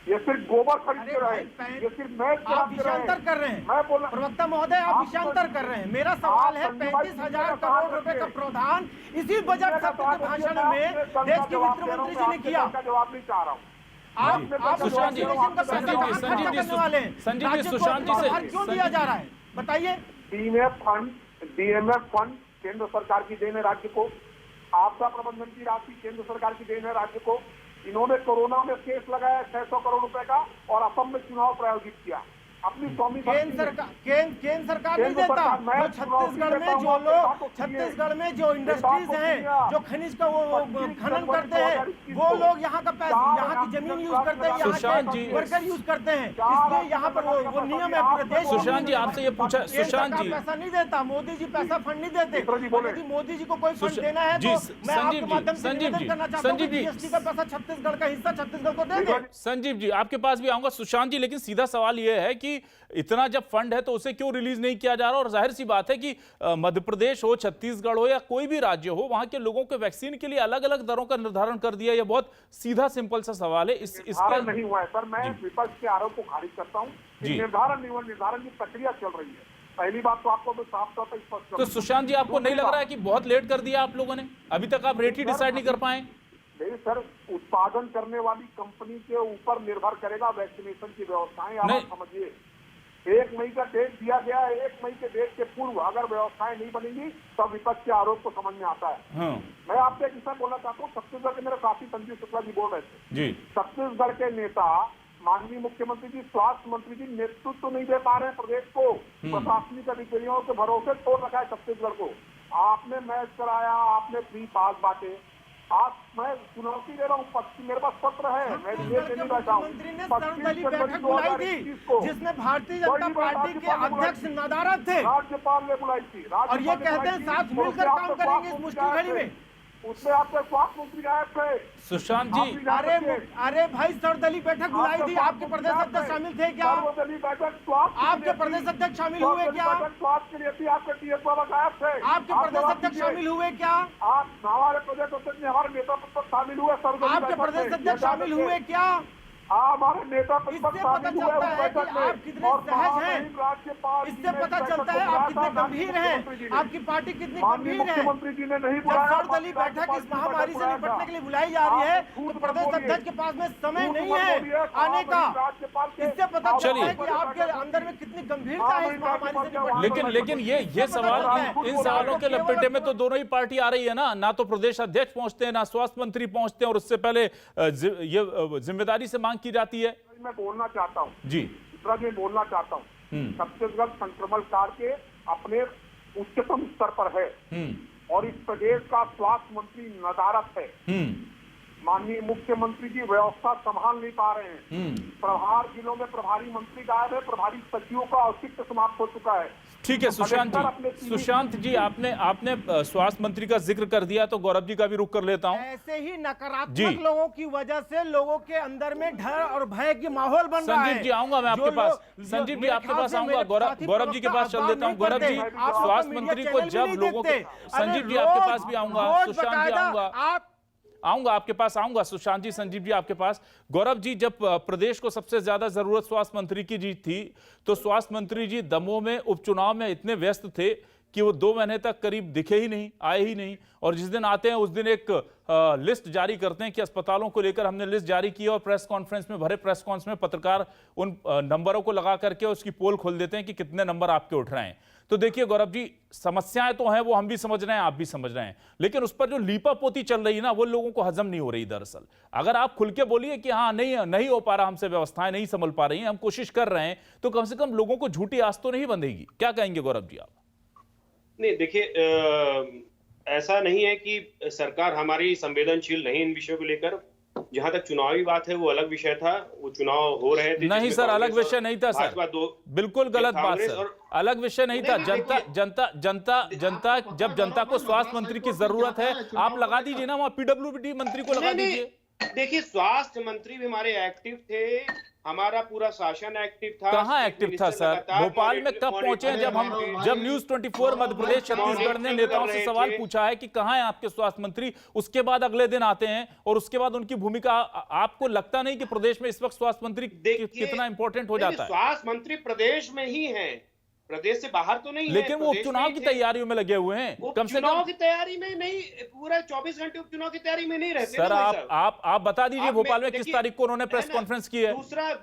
ये सिर्फ गोबर खरीद के रहे, ये सिर्फ मैच आप विषयांतर कर रहे हैं। मैं बोला प्रवक्ता महोदय, आप विषयांतर कर रहे हैं। मेरा सवाल है 35,000 करोड़ रुपए का प्रावधान इसी बजट सत्र के भाषण में देश के वित्त मंत्री जी ने किया। जवाब नहीं चाह रहा हूँ। आप सुशांत जी, संजीव जी, सुशांत जी से क्यों दिया जा रहा है बताइए? डीएमएफ फंड केंद्र सरकार की देन है राज्य को, आपदा प्रबंधन की राशि केंद्र सरकार की देन है राज्य को। इन्होंने कोरोना में केस लगाया 600 करोड़ रुपए का और असम में चुनाव प्रायोजित किया। अपनी स्वामी केंद्र सरकार नहीं देता। तो छत्तीसगढ़ में जो लोग, छत्तीसगढ़ में जो इंडस्ट्रीज हैं, जो खनिज का वो खनन करते हैं, वो लोग यहाँ का पैसा, यहाँ की जमीन यूज करते हैं, सुशांत यहाँ जी, के वर्कर यूज करते हैं, इसलिए यहाँ पर वो नियम है पूरे देश। सुशांत जी, आपसे ये पूछा, सुशांत जी पैसा नहीं देता, मोदी जी पैसा फंड नहीं देते। यदि मोदी जी को कोई फंड देना है तो मैं आपके माध्यम से निवेदन करना चाहता हूं कि जीएसटी का पैसा छत्तीसगढ़ का हिस्सा छत्तीसगढ़ को दे दे। संजीव जी, आपके पास भी आऊंगा। सुशांत जी, लेकिन सीधा सवाल यह है कि इतना जब फंड है तो उसे क्यों रिलीज नहीं किया जा रहा? और जाहिर सी बात है कि मध्य प्रदेश हो, छत्तीसगढ़ हो या कोई भी राज्य हो, वहां के लोगों के वैक्सीन के लिए अलग अलग दरों का निर्धारण कर दिया। यह बहुत सीधा सिंपल सा सवाल है। इसका नहीं हुआ है सर। मैं विपक्ष के आरोप को खारिज करता हूँ। निर्धारण की प्रक्रिया चल रही है। पहली बात तो आपको साफ तौर पर स्पष्ट तो सुशांत जी, आपको नहीं लग रहा है कि बहुत लेट कर दिया आप लोगों ने? अभी तक आप रेट ही डिसाइड नहीं कर पाए? नहीं सर, उत्पादन करने वाली कंपनी के ऊपर निर्भर करेगा वैक्सीनेशन की व्यवस्थाएं। आप समझिए, 1 मई का डेट दिया गया है। 1 मई के डेट के पूर्व अगर व्यवस्थाएं नहीं बनेंगी तब विपक्ष के आरोप को समझ में आता है। मैं आपसे एक किस्सा बोलना चाहता हूँ। छत्तीसगढ़ के मेरे काफी संजीव शुक्ला जी बोल रहे थे। छत्तीसगढ़ के नेता, माननीय मुख्यमंत्री जी, स्वास्थ्य मंत्री जी नेतृत्व नहीं दे पा रहे हैं प्रदेश को। प्रशासनिक अधिकारियों के भरोसे छोड़ रखा है छत्तीसगढ़ को। आपने मैच कराया, आपने फ्री पास बांटे। आज मैं चुनौती दे रहा हूँ, मेरे पास पत्र है, मैं नहीं बैठा हूँ। बैठक बुलाई थी जिसमें भारतीय जनता पार्टी के अध्यक्ष नदारद थे। राज्यपाल ने बुलाई थी और ये कहते हैं साथ मिलकर काम करेंगे इस मुश्किल घड़ी में। उसमें आपके स्वास्थ्य मंत्री गायब थे। सुशांत जी, अरे भाई, सर्वदलीय बैठक बुलाई थी, आपके प्रदेश अध्यक्ष शामिल थे क्या? सर्वदलीय बैठक आपके प्रदेश अध्यक्ष शामिल हुए क्या? स्वास्थ्य के लिए थी, आपके टीएस बाबा गायब थे। आपके प्रदेश अध्यक्ष शामिल हुए क्या? आप हमारे प्रदेश अध्यक्ष ने हमारे नेता पर शामिल हुए। आपके प्रदेश अध्यक्ष शामिल हुए क्या? हमारे नेता इससे पता चलता है कि आप कितने सहज हैं। इससे पता चलता है आप कितने गंभीर हैं, आपकी पार्टी कितनी गंभीर है। मुख्यमंत्री जी ने नहीं जब सर्वदलीय बैठक इस महामारी से निपटने के लिए बुलाई जा रही है तो प्रदेश अध्यक्ष के पास में समय नहीं है आने का। इससे पता चलता है कि आपके अंदर में कितनी गंभीरता है इस महामारी से निपटने। लेकिन ये सवाल, इन सवालों के लपेटे में तो दोनों ही पार्टी आ रही है ना तो प्रदेश अध्यक्ष पहुंचते हैं, ना स्वास्थ्य मंत्री पहुंचते हैं, और उससे पहले ये जिम्मेदारी से मांग की जाती है। मैं बोलना चाहता हूँ जी, मैं बोलना चाहता हूँ, छत्तीसगढ़ संक्रमण काल के अपने उच्चतम स्तर पर है और इस प्रदेश का स्वास्थ्य मंत्री नदारद है। माननीय मुख्यमंत्री जी व्यवस्था संभाल नहीं पा रहे हैं। प्रभार जिलों में प्रभारी मंत्री गायब है, प्रभारी सचिवों का औचित्य समाप्त हो चुका है। ठीक है सुशांत जी, आपने स्वास्थ्य मंत्री का जिक्र कर दिया तो गौरव जी का भी रुख कर लेता हूं। ऐसे ही नकारात्मक लोगों की वजह से लोगों के अंदर में डर और भय की माहौल बन रहा है। संजीव जी, आऊंगा मैं आपके पास। संजीव जी, आपके पास आऊंगा। गौरव जी के पास चल देता हूं। गौरव जी, स्वास्थ्य मंत्री को जब लोगों के, संजीव जी आपके पास भी आऊंगा, सुशांत जी आऊंगा आपके पास आऊंगा। सुशांत जी, संजीव जी आपके पास। गौरव जी, जब प्रदेश को सबसे ज्यादा जरूरत स्वास्थ्य मंत्री की जी थी तो स्वास्थ्य मंत्री जी दमोह में उपचुनाव में इतने व्यस्त थे कि वो 2 महीने तक करीब दिखे ही नहीं, आए ही नहीं। और जिस दिन आते हैं उस दिन एक लिस्ट जारी करते हैं कि अस्पतालों को लेकर हमने लिस्ट जारी की, और प्रेस कॉन्फ्रेंस में, भरे प्रेस कॉन्फ्रेंस में पत्रकार उन नंबरों को लगा करके उसकी पोल खोल देते हैं कि कितने नंबर आपके उठ रहे हैं। तो देखिए गौरव जी, समस्याएं तो हैं, वो हम भी समझ रहे हैं, आप भी समझ रहे हैं, लेकिन उस पर जो लीपापोती चल रही है ना, वो लोगों को हजम नहीं हो रही। दरअसल अगर आप खुल के बोलिए कि हाँ नहीं हो पा रहा, हमसे व्यवस्थाएं नहीं संभल पा रही हैं, हम कोशिश कर रहे हैं, तो कम से कम लोगों को झूठी आस तो नहीं बंधेगी। क्या कहेंगे गौरव जी आप? नहीं, देखिए, ऐसा नहीं है कि सरकार हमारी संवेदनशील नहीं इन विषयों को लेकर। जहां तक चुनावी बात है वो अलग विषय था, वो चुनाव हो रहे थे। नहीं सर, अलग विषय नहीं था सर, बिल्कुल गलत बात सर, अलग विषय नहीं था। जनता जब जनता को स्वास्थ्य मंत्री की जरूरत है, आप लगा दीजिए ना, वहाँ पीडब्ल्यूडी मंत्री को लगा दीजिए। देखिए, स्वास्थ्य मंत्री भी हमारे एक्टिव थे, हमारा पूरा शासन एक्टिव था। कहाँ एक्टिव था सर? भोपाल में कब पहुंचे? जब न्यूज 24 मध्य प्रदेश छत्तीसगढ़ ने नेताओं से सवाल पूछा है कि कहाँ है आपके स्वास्थ्य मंत्री, उसके बाद अगले दिन आते हैं और उसके बाद उनकी भूमिका, आपको लगता नहीं कि प्रदेश में इस वक्त स्वास्थ्य मंत्री कितना इंपॉर्टेंट हो जाता है? स्वास्थ्य मंत्री प्रदेश में ही है, प्रदेश से बाहर तो नहीं है, लेकिन वो प्रदेश उपचुनाव में ही की थे। तैयारियों में लगे हुए हैं, कम से उपचुनाव कम। की तैयारी में नहीं, पूरा 24 घंटे उपचुनाव की तैयारी में नहीं रहते सर ना भाई साहब। आप बता दीजिए आप भोपाल में किस देखिए, तारीख को उन्होंने प्रेस है ना, कॉन्फ्रेंस की है।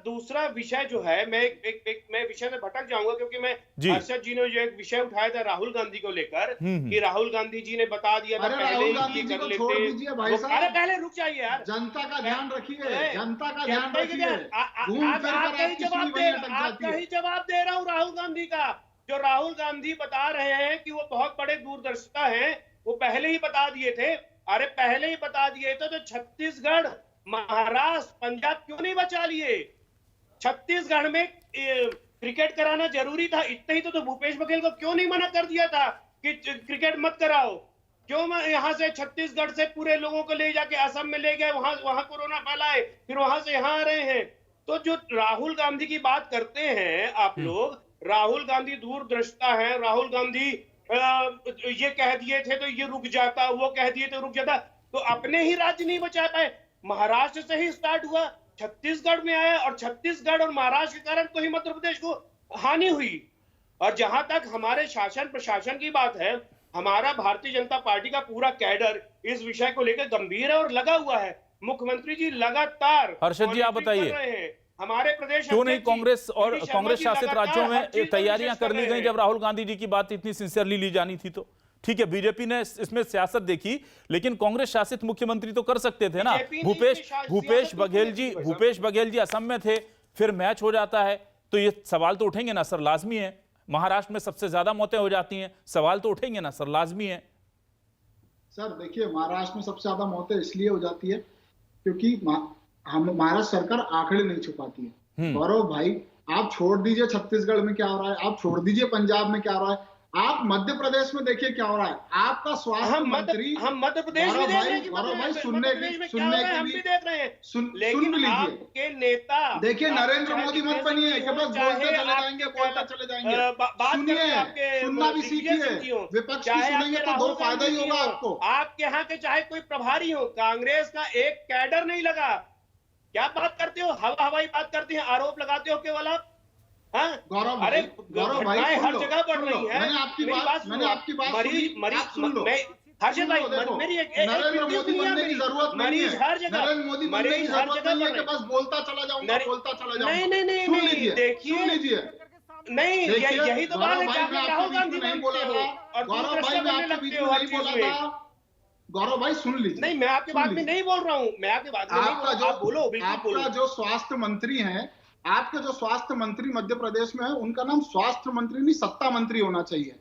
दूसरा विषय जो है, मैं विषय में भटक जाऊंगा क्योंकि मैं जी। हर्षद जी ने जो एक विषय उठाया था राहुल गांधी को लेकर कि राहुल गांधी जी ने बता दिया था अरे पहले राहुल ही गांधी कि जी कर को छोड़ लेते। दीजिए भाई वो- साहब। अरे पहले रुक जाइए यार, जनता का ध्यान रखिए, ए, जनता का ध्यान जनता के रखिए। ध्यान- घूम आज फिर कर आपका ही आपकी जवाब सुई दे, वहीं अटक आपका जाती है। ही जवाब दे रहा हूँ राहुल गांधी का। जो राहुल गांधी बता रहे हैं कि वो बहुत बड़े दूरदर्शिता हैं, वो पहले ही बता दिए थे। अरे पहले ही बता दिए थे तो छत्तीसगढ़, महाराष्ट्र, पंजाब क्यों नहीं बचा लिए? छत्तीसगढ़ में क्रिकेट कराना जरूरी था, इतना ही तो भूपेश बघेल को क्यों नहीं मना कर दिया था कि क्रिकेट मत कराओ? क्यों यहाँ से छत्तीसगढ़ से पूरे लोगों को ले जाके असम में ले गए, वहां कोरोना फैलाए, फिर वहां से यहाँ आ रहे हैं। तो जो राहुल गांधी की बात करते हैं आप लोग, राहुल गांधी दूरदृष्टा है, राहुल गांधी ये कह दिए थे तो ये रुक जाता, वो कह दिए तो रुक जाता, तो अपने ही राज्य नहीं बचा पाए। महाराष्ट्र से ही स्टार्ट हुआ, छत्तीसगढ़ में आया, और छत्तीसगढ़ और महाराष्ट्र के कारण तो ही मध्य प्रदेश को हानि हुई। और जहां तक हमारे शासन प्रशासन की बात है, हमारा भारतीय जनता पार्टी का पूरा कैडर इस विषय को लेकर गंभीर है और लगा हुआ है। मुख्यमंत्री जी लगातार हर्षद जी, आप मॉनिटरिंग बताइए। कर रहे हैं। हमारे प्रदेश क्यों नहीं अध्यक्ष जी, कांग्रेस और वी डी शर्मा कांग्रेस जी शासित लगातार राज्यों हर में चीज पर तैयारियां विशेष कर ली रहे गई हैं। जब राहुल गांधी जी की बात इतनी सिंसियरली ली जानी थी? तो ठीक है, बीजेपी ने इसमें सियासत देखी, लेकिन कांग्रेस शासित मुख्यमंत्री तो कर सकते थे ना। बीजेपी ने भूपेश इसमें सियासत भूपेश तो बघेल की जी थी भाई भूपेश बघेल जी असम में थे, फिर मैच हो जाता है तो ये सवाल तो उठेंगे ना सर, लाजमी है। महाराष्ट्र में सबसे ज्यादा मौतें हो जाती हैं, सवाल तो उठेंगे ना सर, लाजमी है। सर देखिए, महाराष्ट्र में सबसे ज्यादा मौतें इसलिए हो जाती है क्योंकि हम महाराष्ट्र सरकार आंकड़े नहीं छुपाती है। गौरव भाई, आप छोड़ दीजिए छत्तीसगढ़ में क्या हो रहा है, आप छोड़ दीजिए पंजाब में क्या हो रहा है, आप मध्य प्रदेश में देखिए क्या हो रहा है। आपका स्वास्थ्य मंत्री, हम मध्य प्रदेश में देख रहे हैं कि गौरव भाई, मध्य सुनने प्रदेश में की क्या हो रहा है, हम भी देख रहे हैं। लेकिन लीजिए। आपके नेता देखिए, नरेंद्र चाहे मोदी मत कितने बनिए से कि हो, बस बोलते चाहे चले आप- जाएंगे, बोलते चले जाएंगे। बात करते सुनिए, हैं आपके सुनना भी दिग्विजय सीखिए। सिंह जी हो, विपक्ष की चाहे सुनेंगे आपके तो दो राहुल फायदा ही गांधी जी होगा हो, आपको। आपके यहाँ के चाहे कोई प्रभारी हो, कांग्रेस का एक कैडर नहीं लगा। क्या बात करते हो, हवाई बात करते हैं, आरोप लगाते हो केवल आप। हाँ? गौरव अरे गौरव भाई, घटनाएं सुन हर लो, जगह बढ़ सुन लो। रही है। मैंने आपकी मेरी बात सुनो। सुनी, आप सुन लो। हर्षद भाई, देखो, मेरी एक नरेंद्र विनती मोदी सुनिए बनने की मेरी। जरूरत नहीं मरीज है। हर जगह, नरेंद्र मोदी बनने की मरीज हर जरूरत जगह नहीं है बढ़ कि रहे बस बोलता चला जाऊंगा, नहीं, बोलता चला जाऊंगा। नहीं, सुन नहीं, लीजिए, देखिए। सुन लीजिए। नहीं, देखिए, यही तो बात है, गौरव भाई, जहाँ मैं पे आपके राहुल बीच गांधी में नहीं बनते बोला हो था। और गौरव भाई, दूरदर्शिता मैं बनने आपके लगते बीच हो में हर नहीं चीज बोला में। था। गौरव भाई, सुन लीजिए। नहीं, मैं आपकी सुन बात में लीजिए। नहीं बोल रहा हूँ, मैं आपकी बात में नहीं बोल आपका रहा हूँ। आप बोलो, बिल्कुल आपका बोलो। जो स्वास्थ्य मंत्री है, आपके जो स्वास्थ्य मंत्री मध्य प्रदेश में है, उनका नाम स्वास्थ्य मंत्री नहीं, सत्ता मंत्री होना चाहिए।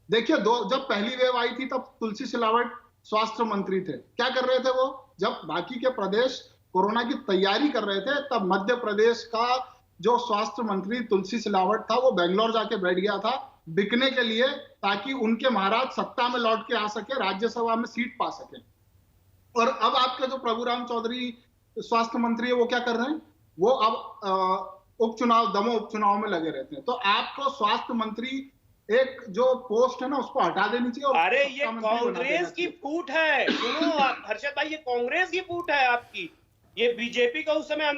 देखिए, जब पहली वेव आई थी तब तुलसी सिलावट स्वास्थ्य मंत्री थे। क्या कर रहे थे वो? जब बाकी के प्रदेश कोरोना की तैयारी कर रहे थे, तब मध्य प्रदेश का जो स्वास्थ्य मंत्री तुलसी सिलावट था, वो बेंगलोर जाके बैठ गया था बिकने के लिए, ताकि उनके महाराज सत्ता में लौट के आ सके, राज्यसभा में सीट पा सके। और अब आपके जो प्रभुराम चौधरी स्वास्थ्य मंत्री है, वो क्या कर रहे हैं? वो अब उपचुनाव, दमोह उपचुनाव में लगे रहते हैं। तो आपको स्वास्थ्य मंत्री एक जो पोस्ट है ना, उसको हटा देनी चाहिए। और अरे ये सत्ता मंत्री बना देना कांग्रेस की चाहिए। फूट है। सुनो आप हर्षद भाई, ये कांग्रेस की फूट है आपकी। ये बीजेपी का उस समय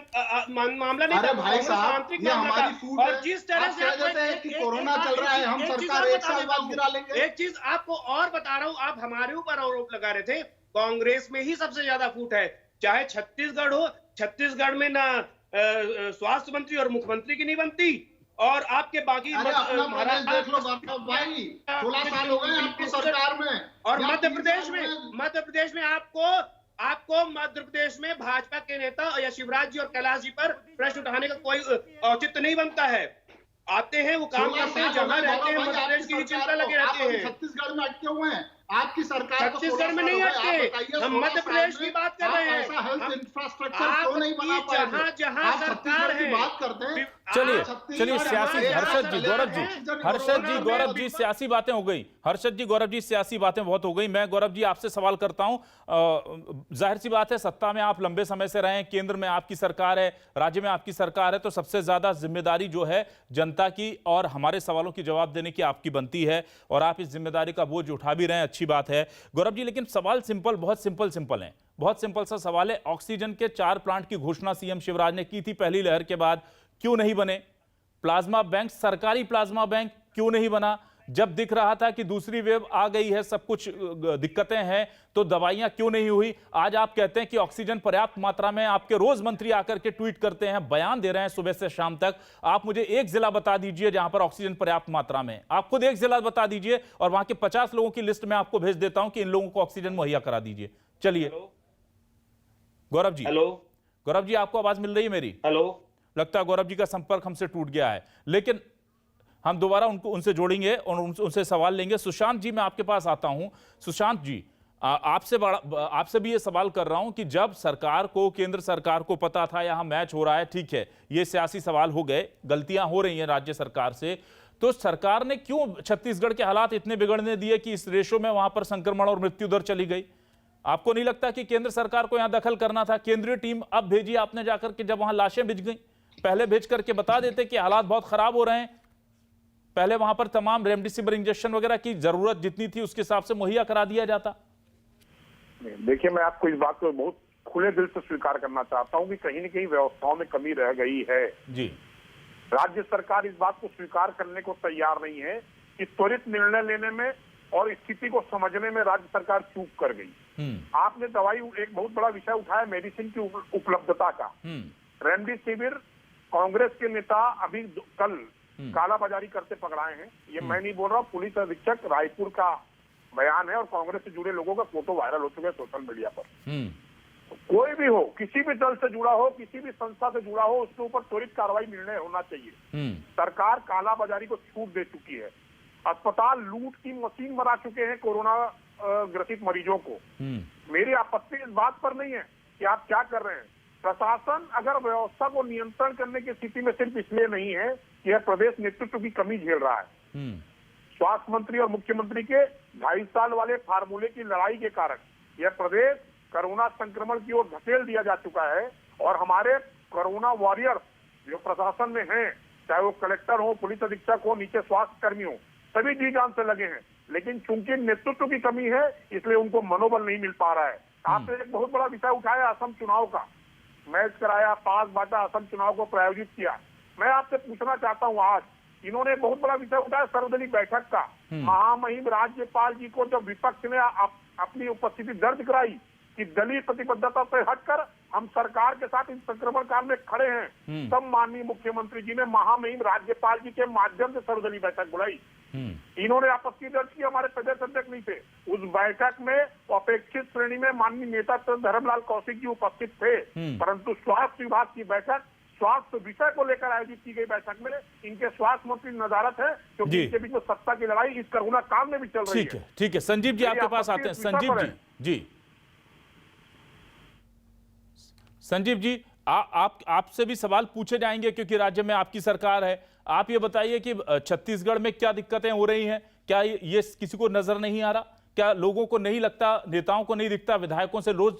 मामला नहीं था। अरे भाई कांग्रेस साहब, आंतरिक ये मामला हमारी था। फूट और है। जिस तरह आप से कह आपको देते हैं कि कोरोना चल रहा है, हम सरकार एक साल बाद गिरा लेंगे। एक चीज आपको और बता रहा हूँ, आप हमारे ऊपर आरोप लगा रहे थे, कांग्रेस में ही सबसे ज्यादा फूट है। चाहे छत्तीसगढ़ हो, छत्तीसगढ़ में ना स्वास्थ्य मंत्री और मुख्यमंत्री की नहीं बनती, और आपके बाकी अरे अपना प्रदेश देख लो गौरव भाई, 16 साल हो गए आपको सरकार में। और या मध्य 3 प्रदेश साल में में मध्य प्रदेश में आपको मध्य प्रदेश में भाजपा के नेता या शिवराज जी और कैलाश जी पर प्रश्न उठाने का कोई औचित्य नहीं बनता है। आते हैं, वो काम 16 करते हैं, साल हो जहां गए रहते हैं गौरव मध्य भाई, प्रदेश की आपकी चिंता सरकार लगे को। रहते आप अभी हैं। छत्तीसगढ़ में अटके हुए हैं। आपकी सरकार को छत्तीसगढ़ में नहीं अटके, हम मध्य प्रदेश की बात कर रहे हैं। ऐसा हेल्थ इंफ्रास्ट्रक्चर क्यों नहीं बना पाए? जहां सरकार है, बात करते हैं। चलिए सियासी, हर्षद जी, गौरव जी, हर्षद जी, गौरव जी, सियासी बातें हो गई। हर्षद जी, गौरव जी, सियासी बातें बहुत हो गई। मैं गौरव जी आपसे सवाल करता हूं। जाहिर सी बात है, सत्ता में आप लंबे समय से रहे हैं, केंद्र में आपकी सरकार है, राज्य में आपकी सरकार है, तो सबसे ज्यादा जिम्मेदारी जो है जनता की और हमारे सवालों की जवाब देने की आपकी बनती है, और आप इस जिम्मेदारी का बोझ उठा भी रहे हैं, अच्छी बात है गौरव जी। लेकिन सवाल सिंपल, बहुत सिंपल है, बहुत सिंपल सा सवाल है। ऑक्सीजन के 4 प्लांट की घोषणा सीएम शिवराज ने की थी पहली लहर के बाद, क्यों नहीं बने? प्लाज्मा बैंक, सरकारी प्लाज्मा बैंक क्यों नहीं बना? जब दिख रहा था कि दूसरी वेव आ गई है, सब कुछ दिक्कतें हैं, तो दवाइयां क्यों नहीं हुई? आज आप कहते हैं कि ऑक्सीजन पर्याप्त मात्रा में, आपके रोज मंत्री आकर के ट्वीट करते हैं, बयान दे रहे हैं सुबह से शाम तक। आप मुझे एक जिला बता दीजिए जहां पर ऑक्सीजन पर्याप्त मात्रा में, आप खुद एक जिला बता दीजिए और वहां के 50 लोगों की लिस्ट में आपको भेज देता हूं कि इन लोगों को ऑक्सीजन मुहैया करा दीजिए। चलिए गौरव जी। हेलो गौरव जी, आपको आवाज मिल रही है मेरी? हेलो। लगता है गौरव जी का संपर्क हमसे टूट गया है, लेकिन हम दोबारा उनसे जोड़ेंगे और उनसे सवाल लेंगे। सुशांत जी, मैं आपके पास आता हूं। सुशांत जी, आपसे भी ये सवाल कर रहा हूं कि जब सरकार को, केंद्र सरकार को पता था यहां मैच हो रहा है, ठीक है, ये सियासी सवाल हो गए, गलतियां हो रही हैं राज्य सरकार से, तो सरकार ने क्यों छत्तीसगढ़ के हालात इतने बिगड़ने दिए कि इस रेशो में वहां पर संक्रमण और मृत्यु दर चली गई? आपको नहीं लगता कि केंद्र सरकार को यहां दखल करना था? केंद्रीय टीम अब भेजी आपने जाकर के, जब वहां लाशें बिछ गई, पहले भेज करके बता देते कि हालात बहुत खराब हो रहे हैं, पहले वहां पर तमाम रेमडेसिविर इंजेक्शन वगैरह की जरूरत जितनी थी उसके हिसाब से मुहैया करा दिया जाता। देखिए, मैं आपको इस बात को बहुत खुले दिल से स्वीकार करना चाहता हूं कि कहीं न कहीं व्यवस्थाओं में कमी रह गई है जी। राज्य सरकार इस बात को स्वीकार करने को तैयार नहीं है कि त्वरित निर्णय लेने में और स्थिति को समझने में राज्य सरकार चूक कर गई। आपने दवाई, एक बहुत बड़ा विषय उठाया मेडिसिन की उपलब्धता का। रेमडेसिविर कांग्रेस के नेता अभी कल कालाबाजारी करते पकड़ाए हैं। ये मैं नहीं बोल रहा, पुलिस अधीक्षक रायपुर का बयान है और कांग्रेस से जुड़े लोगों का फोटो वायरल हो चुका है सोशल मीडिया पर। कोई भी हो, किसी भी दल से जुड़ा हो, किसी भी संस्था से जुड़ा हो, उसके ऊपर त्वरित कार्रवाई निर्णय होना चाहिए। सरकार कालाबाजारी को छूट दे चुकी है। अस्पताल लूट की मशीन बना चुके हैं कोरोना ग्रसित मरीजों को। मेरी आपत्ति इस बात पर नहीं है कि आप क्या कर रहे हैं। प्रशासन अगर व्यवस्था को नियंत्रण करने की स्थिति में सिर्फ इसलिए नहीं है कि यह प्रदेश नेतृत्व की कमी झेल रहा है। स्वास्थ्य मंत्री और मुख्यमंत्री के 2.5 साल वाले फार्मूले की लड़ाई के कारण यह प्रदेश कोरोना संक्रमण की ओर धकेल दिया जा चुका है और हमारे कोरोना वॉरियर्स जो प्रशासन में हैं, चाहे वो कलेक्टर हो, पुलिस अधीक्षक हो, नीचे स्वास्थ्य कर्मी हो, सभी जी जान से लगे हैं, लेकिन चूंकि नेतृत्व की कमी है इसलिए उनको मनोबल नहीं मिल पा रहा है। आपने एक बहुत बड़ा विषय उठाया असम चुनाव का, मैच कराया, पास बांटा, असम चुनाव को प्रायोजित किया। मैं आपसे पूछना चाहता हूं, आज इन्होंने बहुत बड़ा विषय उठाया सर्वदलीय बैठक का। महामहिम राज्यपाल जी को जब विपक्ष ने अपनी उपस्थिति दर्ज कराई कि दलीय प्रतिबद्धता से हटकर हम सरकार के साथ इस संक्रमण काल में खड़े हैं, तब माननीय मुख्यमंत्री जी ने महामहिम राज्यपाल जी के माध्यम से सर्वदलीय बैठक बुलाई। इन्होंने आपत्ति दर्ज की, हमारे प्रदेश अध्यक्ष नहीं थे उस बैठक में। अपेक्षित श्रेणी में माननीय नेता धर्मलाल कौशिक जी उपस्थित थे, परंतु स्वास्थ्य विभाग की बैठक, स्वास्थ्य विषय को लेकर आयोजित की गई बैठक में इनके स्वास्थ्य मंत्री नदारत है, क्योंकि इनके बीच में सत्ता की लड़ाई इस कोरोना काल में भी चल रही है। ठीक है, संजीव जी आपके पास आते हैं। संजीव जी, आपसे भी सवाल पूछे जाएंगे क्योंकि राज्य में आपकी सरकार है। आप ये बताइए कि छत्तीसगढ़ में क्या दिक्कतें हो रही हैं? क्या ये किसी को नजर नहीं आ रहा? क्या लोगों को नहीं लगता, नेताओं को नहीं दिखता? विधायकों से रोज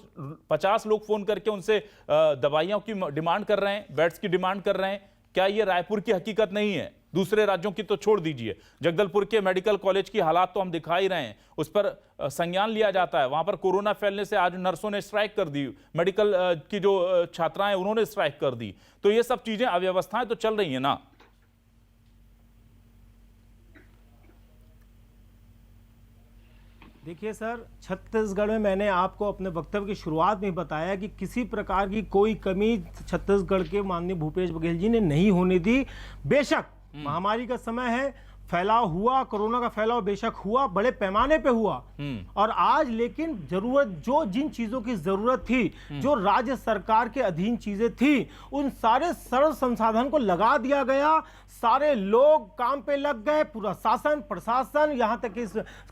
50 लोग फोन करके उनसे दवाइयों की डिमांड कर रहे हैं, बेड्स की डिमांड कर रहे हैं। क्या ये रायपुर की हकीकत नहीं है? दूसरे राज्यों की तो छोड़ दीजिए, जगदलपुर के मेडिकल कॉलेज की हालात तो हम दिखा ही रहे हैं, उस पर संज्ञान लिया जाता है। वहां पर कोरोना फैलने से आज नर्सों ने स्ट्राइक कर दी, मेडिकल की जो छात्राएं उन्होंने स्ट्राइक कर दी। तो ये सब चीजें, अव्यवस्थाएं तो चल रही है ना। देखिए सर, छत्तीसगढ़ में मैंने आपको अपने वक्तव्य की शुरुआत में बताया कि किसी प्रकार की कोई कमी छत्तीसगढ़ के माननीय भूपेश बघेल जी ने नहीं होने दी। बेशक महामारी का समय है, फैलाव हुआ, कोरोना का फैलाव बेशक हुआ, बड़े पैमाने पे हुआ, और आज लेकिन जरूरत, जो जिन चीजों की जरूरत थी, जो राज्य सरकार के अधीन चीजें थी, उन सारे सरल संसाधन को लगा दिया गया। सारे लोग काम पे लग गए, पूरा शासन प्रशासन, यहाँ तक कि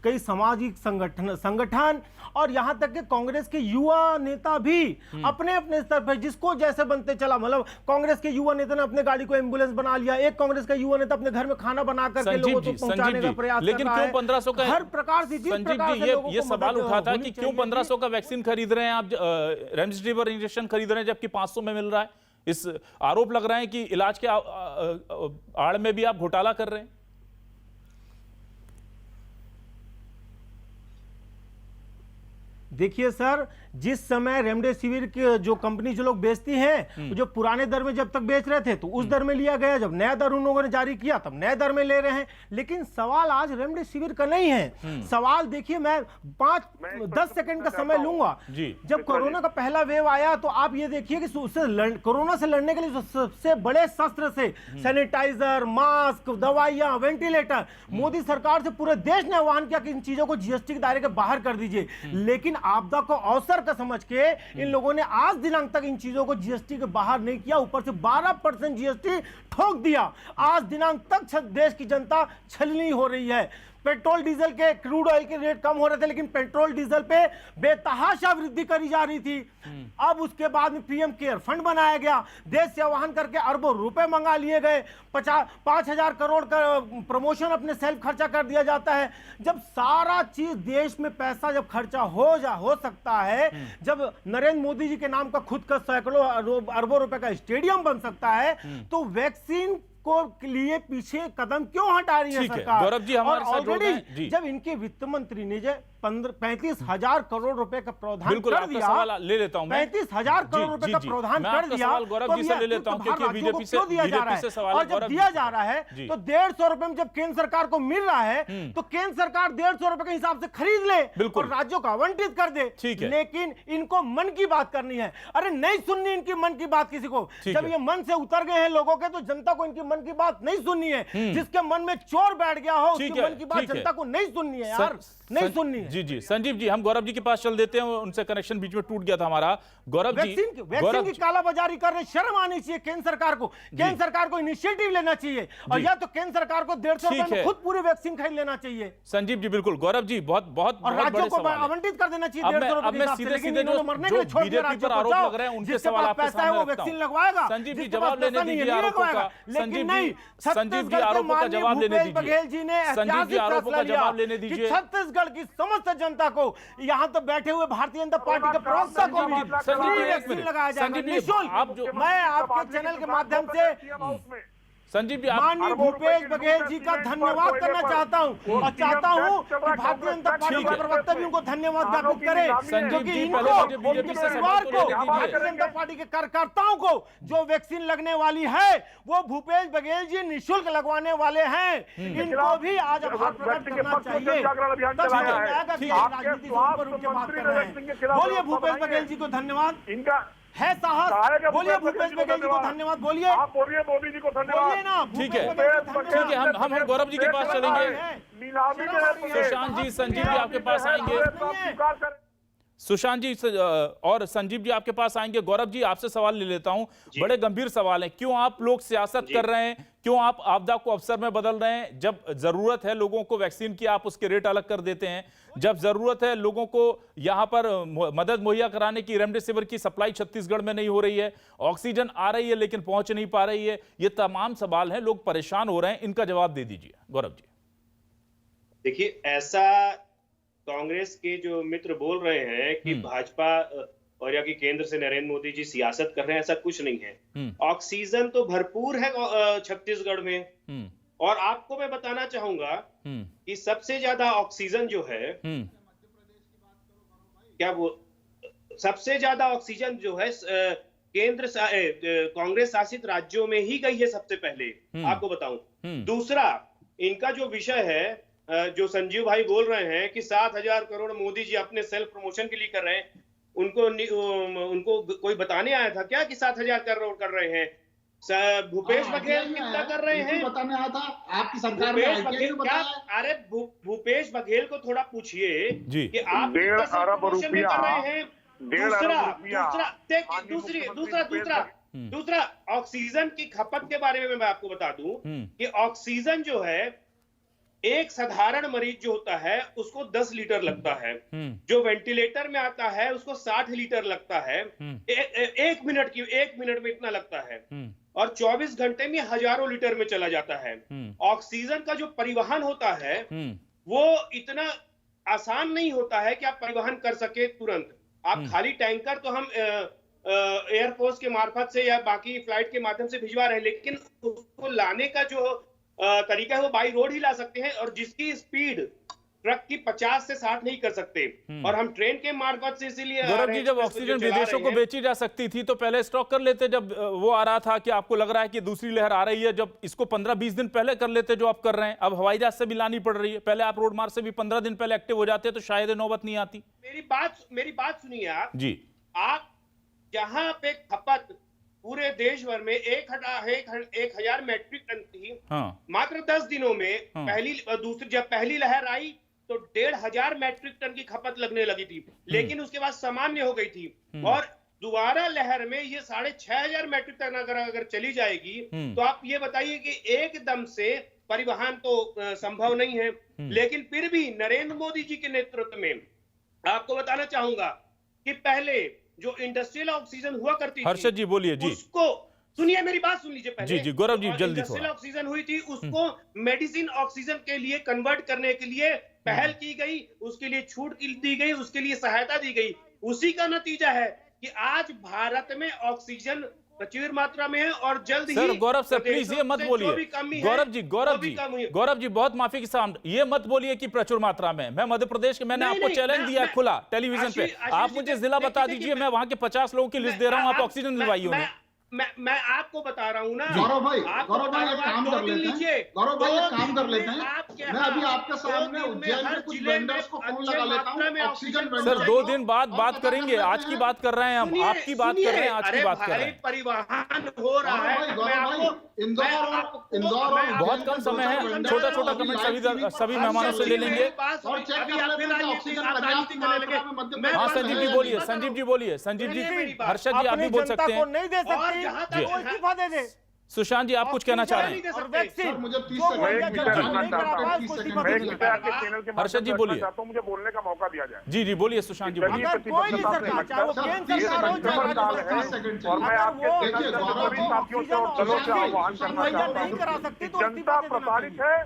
कई सामाजिक संगठन और यहाँ तक कि कांग्रेस के युवा नेता भी अपने अपने स्तर पर जिसको जैसे बनते चला। मतलब कांग्रेस के युवा नेता ने अपने गाड़ी को एम्बुलेंस बना लिया, एक कांग्रेस का युवा नेता अपने घर में खाना बना करके लोगों को पहुंचाने का प्रयास कर रहा है। क्यों 1500 का, हर प्रकार से, जिस प्रकार से लोगों ये को सवाल मदद उठा था होनी कि क्यों चाहिए। 1500 का वैक्सीन खरीद रहे हैं आप, रेमडेसिविर इंजेक्शन खरीद रहे हैं जबकि 500 में मिल रहा है। इस आरोप लग रहा है कि इलाज के आड़ में भी आप घोटाला कर रहे हैं। देखिए सर, जिस समय रेमडेसिविर की जो कंपनी जो लोग बेचती हैं, जो पुराने दर में जब तक बेच रहे थे तो उस दर में लिया गया, जब नया दर उन लोगों ने जारी किया तब नए दर में ले रहे हैं। लेकिन सवाल आज रेमडेसिविर का नहीं है। सवाल देखिए, मैं 5-10 सेकंड का समय लूंगा। जब कोरोना का पहला वेव आया तो आप ये देखिए कि कोरोना से लड़ने के लिए सबसे बड़े शस्त्र से सैनिटाइजर, मास्क, दवाइयां, वेंटिलेटर, मोदी सरकार से पूरे देश ने आह्वान किया कि इन चीजों को जीएसटी के दायरे के बाहर कर दीजिए। लेकिन आपदा को अवसर का समझ के इन लोगों ने आज दिनांक तक इन चीजों को जीएसटी के बाहर नहीं किया, ऊपर से 12% जीएसटी ठोक दिया। आज दिनांक तक देश की जनता छलनी हो रही है। पेट्रोल डीजल के, क्रूड ऑयल के रेट कम हो रहे थे, लेकिन पेट्रोल डीजल पे बेतहाशा वृद्धि करी जा रही थी। अब उसके बाद में पीएम केयर फंड बनाया गया, देश से आह्वान करके अरबों रुपए मंगा लिए गए, 5,000 करोड़ का प्रमोशन अपने सेल्फ खर्चा कर दिया जाता है। जब सारा चीज देश में पैसा जब खर्चा हो सकता है, जब नरेंद्र मोदी जी के नाम का खुद का सैकड़ों अरबों रुपए का स्टेडियम बन सकता है, तो वैक्सीन को लिए पीछे कदम क्यों हटा रही है सरकार? गौरव जी हमारे साथ जुड़ गए हैं। जी। जब इनके वित्त मंत्री ने जो 35,000 करोड़ रुपए का प्रावधान बिल्कुल कर दिया, सवाल ले लेता हूं मैं। 35,000 करोड़ रुपए का प्रावधान कर दिया, गौरव जी से ले लेता हूं क्योंकि बीजेपी से सवाल और जब दिया जा रहा है तो 150 रुपए में जब केंद्र सरकार को मिल रहा है तो केंद्र सरकार 150 रुपए के हिसाब से खरीद ले और राज्यों को आवंटित कर दे। लेकिन इनको मन की बात करनी है। अरे नहीं सुननी इनकी मन की बात किसी को। जब ये मन से उतर गए हैं लोगों के, तो जनता को इनकी मन की बात नहीं सुननी है। जिसके मन में चोर बैठ गया हो उसकी मन की बात जनता को नहीं सुननी है यार, नहीं सुननी है। जी संजीव जी, हम गौरव जी के पास चल देते हैं, उनसे कनेक्शन बीच में टूट गया था हमारा। गौरव जी, वैक्सीन की कालाबाजारी कर रहे, शर्म आनी चाहिए केंद्र सरकार को। केंद्र सरकार को इनिशिएटिव लेना चाहिए और या तो केंद्र सरकार को 150 रुपए में खुद पूरी वैक्सीन खरीद लेना चाहिए। संजीव जी बिल्कुल, गौरव जी बहुत बहुत और राज्यों को आवंटित कर देना चाहिए 150 रुपए के हिसाब से। लेकिन इन्होंने मरने के लिए छोड़ दिया राज्यों को। आरोप लग रहे हैं उनके सवाल आपके पैसा है वो वैक्सीन लगवाएगा। संजीव जी जवाब लेने दीजिए आरोपों का। संजीव जी आरोपों का जवाब लेने दीजिए। बघेल जी ने संजीव जी आरोपों का जवाब लेने दीजिए। छत्तीसगढ़ की समस्त जनता को, यहाँ तो बैठे हुए भारतीय जनता पार्टी के प्रवक्ता को भी वैक्सीन लगाया जाएगा निःशुल्क। मैं आपके चैनल के माध्यम से संजीव जी माननीय भूपेश बघेल जी का धन्यवाद करना चाहता हूं और चाहता हूं कि भारतीय जनता पार्टी के प्रवक्ता भी उनको धन्यवाद ज्ञापित करें, क्योंकि इनको, उनके परिवार को, भारतीय जनता पार्टी के कार्यकर्ताओं को जो वैक्सीन लगने वाली है वो भूपेश बघेल जी निःशुल्क लगवाने वाले हैं। इनको भी आज आभार प्रकट करना चाहिए। राजनीति पर उनके बात कर रहे हैं। बोलिए भूपेश बघेल जी को धन्यवाद। इनका है साहस, बोलिए भूपेश बघेल जी को धन्यवाद। बोलिए, आप बोलिए मोदी जी को धन्यवाद। बोलिए ना। ठीक है, हम गौरव जी के पास चलेंगे। सुशांत जी, संजीव जी आपके पास आएंगे। सुशांत जी और संजीव जी आपके पास आएंगे। गौरव जी आपसे सवाल ले लेता हूं, बड़े गंभीर सवाल है। क्यों आप लोग सियासत कर रहे हैं? क्यों आप आपदा को अवसर में बदल रहे हैं? जब जरूरत है लोगों को वैक्सीन की, आप उसके रेट अलग कर देते हैं। जब जरूरत है लोगों को यहां पर मदद मुहैया कराने की, रेमडेसिविर की सप्लाई छत्तीसगढ़ में नहीं हो रही है, ऑक्सीजन आ रही है लेकिन पहुंच नहीं पा रही है। ये तमाम सवाल हैं, लोग परेशान हो रहे हैं, इनका जवाब दे दीजिए गौरव जी। देखिए, ऐसा कांग्रेस के जो मित्र बोल रहे हैं कि भाजपा और या कि केंद्र से नरेंद्र मोदी जी सियासत कर रहे हैं, ऐसा कुछ नहीं है। ऑक्सीजन तो भरपूर है छत्तीसगढ़ में। और आपको मैं बताना चाहूंगा कि सबसे ज्यादा ऑक्सीजन जो है, क्या वो सबसे ज्यादा ऑक्सीजन जो है केंद्र कांग्रेस शासित राज्यों में ही गई है सबसे पहले, आपको बताऊं। दूसरा, इनका जो विषय है, जो संजीव भाई बोल रहे हैं कि 7,000 करोड़ मोदी जी अपने सेल्फ प्रमोशन के लिए कर रहे हैं, उनको कोई बताने आया था क्या कि 7,000 करोड़ कर रहे हैं? भूपेश बघेल कितना कर रहे हैं बताने आया था आपकी सरकार ने? अरे भूपेश बघेल को थोड़ा पूछिए कि आप 1.5 अरब रुपया कर रहे हैं। दूसरा ऑक्सीजन की खपत के बारे में मैं आपको बता दूं कि ऑक्सीजन जो है, एक साधारण मरीज जो होता है उसको 10 लीटर लगता है, जो वेंटिलेटर में आता है उसको 60 लीटर लगता है। एक मिनट में इतना लगता है और 24 घंटे में हजारों लीटर में चला जाता है। ऑक्सीजन का जो परिवहन होता है वो इतना आसान नहीं होता है कि आप परिवहन कर सके तुरंत। आप खाली टैंकर तो हम एयरफोर्स के मार्फत से या बाकी फ्लाइट के माध्यम से भिजवा रहे हैं, लेकिन उसको लाने का जो तरीका है वो बाई रोड ही ला सकते हैं। और जिसकी स्पीड ट्रक की 50 से 60 नहीं कर सकते। और हम ट्रेन के मार्फत से इसीलिए गौरव जी, जब ऑक्सीजन विदेशों को बेची जा सकती थी तो पहले स्टॉक कर लेते। जब वो आ रहा था कि आपको लग रहा है कि दूसरी लहर आ रही है, जब इसको 15-20 दिन पहले कर लेते जो आप कर रहे हैं। अब हवाई जहाज से भी लानी पड़ रही है, पहले आप रोड मार्ग से भी 15 दिन पहले एक्टिव हो जाते तो शायद नौबत नहीं आती। मेरी बात सुनिए आप जी। आप जहां पे खपत पूरे देश भर में 1,000 मैट्रिक टन थी, हाँ। मात्र 10 दिनों में जब पहली लहर आई तो 1,500 मैट्रिक टन की खपत लगने लगी थी, लेकिन उसके बाद सामान्य हो गई थी। और दोबारा लहर में ये 6,500 मैट्रिक टन अगर चली जाएगी तो आप ये बताइए कि एकदम से परिवहन तो संभव नहीं है। लेकिन फिर भी नरेंद्र मोदी जी के नेतृत्व में आपको बताना चाहूंगा कि पहले जो इंडस्ट्रियल ऑक्सीजन हुआ करती थी, हर्षद जी बोलिए जी। उसको सुनिए, मेरी बात सुन लीजिए पहले। जी गौरव जी, जल्दी इंडस्ट्रियल ऑक्सीजन हुई थी, उसको मेडिसिन ऑक्सीजन के लिए कन्वर्ट करने के लिए पहल की गई, उसके लिए छूट दी गई, उसके लिए सहायता दी गई। उसी का नतीजा है कि आज भारत में ऑक्सीजन प्रचुर मात्रा में है और जल्द sir, he Gaurav sir please ये मत बोलिए। गौरव जी बहुत माफी के सामने ये मत बोलिए कि प्रचुर मात्रा में। मैं मध्य प्रदेश के, मैंने आपको चैलेंज दिया खुला टेलीविजन पे, आप मुझे जिला बता दीजिए, मैं वहां के 50 लोगों की लिस्ट दे रहा हूं, आप ऑक्सीजन दिलवाइए उन्हें। मैं आपको बता रहा हूं ना गौरव भाई एक काम कर लेते हैं। गौरव भाई एक काम कर लेते हैं, मैं अभी आपके सामने उज्जैन के कुछ वेंडर्स को फोन लगा लेता हूं, ऑक्सीजन वेंडर। सर 2 दिन बाद बात करेंगे, आज की बात कर रहे हैं हम, आपकी बात कर रहे हैं, आज की बात कर रहे हैं। परिवहन हो रहा है, इंदौर बहुत कम समय है, छोटा छोटा कमेंट सभी मेहमानों से ले लेंगे। हाँ संजीव जी बोलिए, संजीव जी बोलिए, संजीव जी, हर्षद जी आप भी बोल सकते हैं। नहीं दे सकती, वो इस्तीफा दे दे। सुशांत जी आप कुछ कहना चाह रहे हैं? मुझे 30 सेकंड हर्षद जी बोलिए। मुझे बोलने का मौका दिया जाए। जी बोलिए सुशांत जी बोलिए। और मैं आपके सभी साथियों से और दलों से आह्वान करना चाहता हूँ, जनता प्रताड़ित है,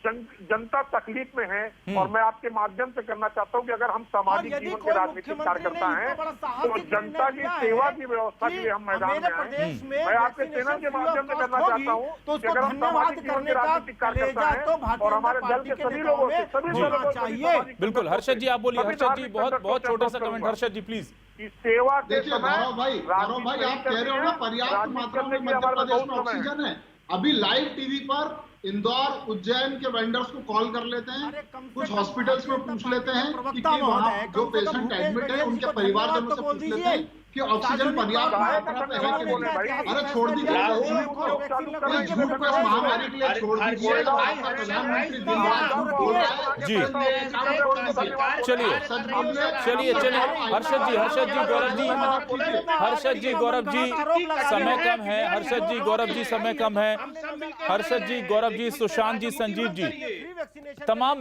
जनता तकलीफ में है, और मैं आपके माध्यम से करना चाहता हूं कि अगर हम सामाजिक जीवन के राजनीतिक कार्यकर्ता हैं तो जनता की सेवा की व्यवस्था के लिए हम मैदान में आए। मैं आपके चैनल के माध्यम से करना चाहता हूं कि अगर हम सामाजिक जीवन के राजनीतिक कार्यकर्ता हैं और हमारे दल के सभी लोगों से चाहिए। बिल्कुल हर्षद जी आप बोलिए। हर्षद जी बहुत छोटा सा कमेंट, हर्षद जी प्लीज। की सेवा के देखिए गौरव भाई आप कह रहे हो ना पर्याप्त मात्रा में मध्य प्रदेश में ऑक्सीजन है। अभी लाइव टीवी पर इंदौर उज्जैन के वेंडर्स को कॉल कर लेते हैं, कुछ हॉस्पिटल्स में पूछ लेते हैं कि वहाँ जो पेशेंट एडमिट है उनके परिवारजनों से पूछ लेते हैं कि ऑक्सीजन पर्याप्त मात्रा में है कि नहीं। अरे छोड़ दीजिए झूठ को इस महामारी के लिए छोड़ दीजिए। प्रधानमंत्री दिन रात बोल रहा है जी चलिए हर्षद जी गौरव जी समय कम है। हर्षद जी गौरव जी समय कम है। हर्षद जी गौरव जी सुशांत जी संजीव जी तमाम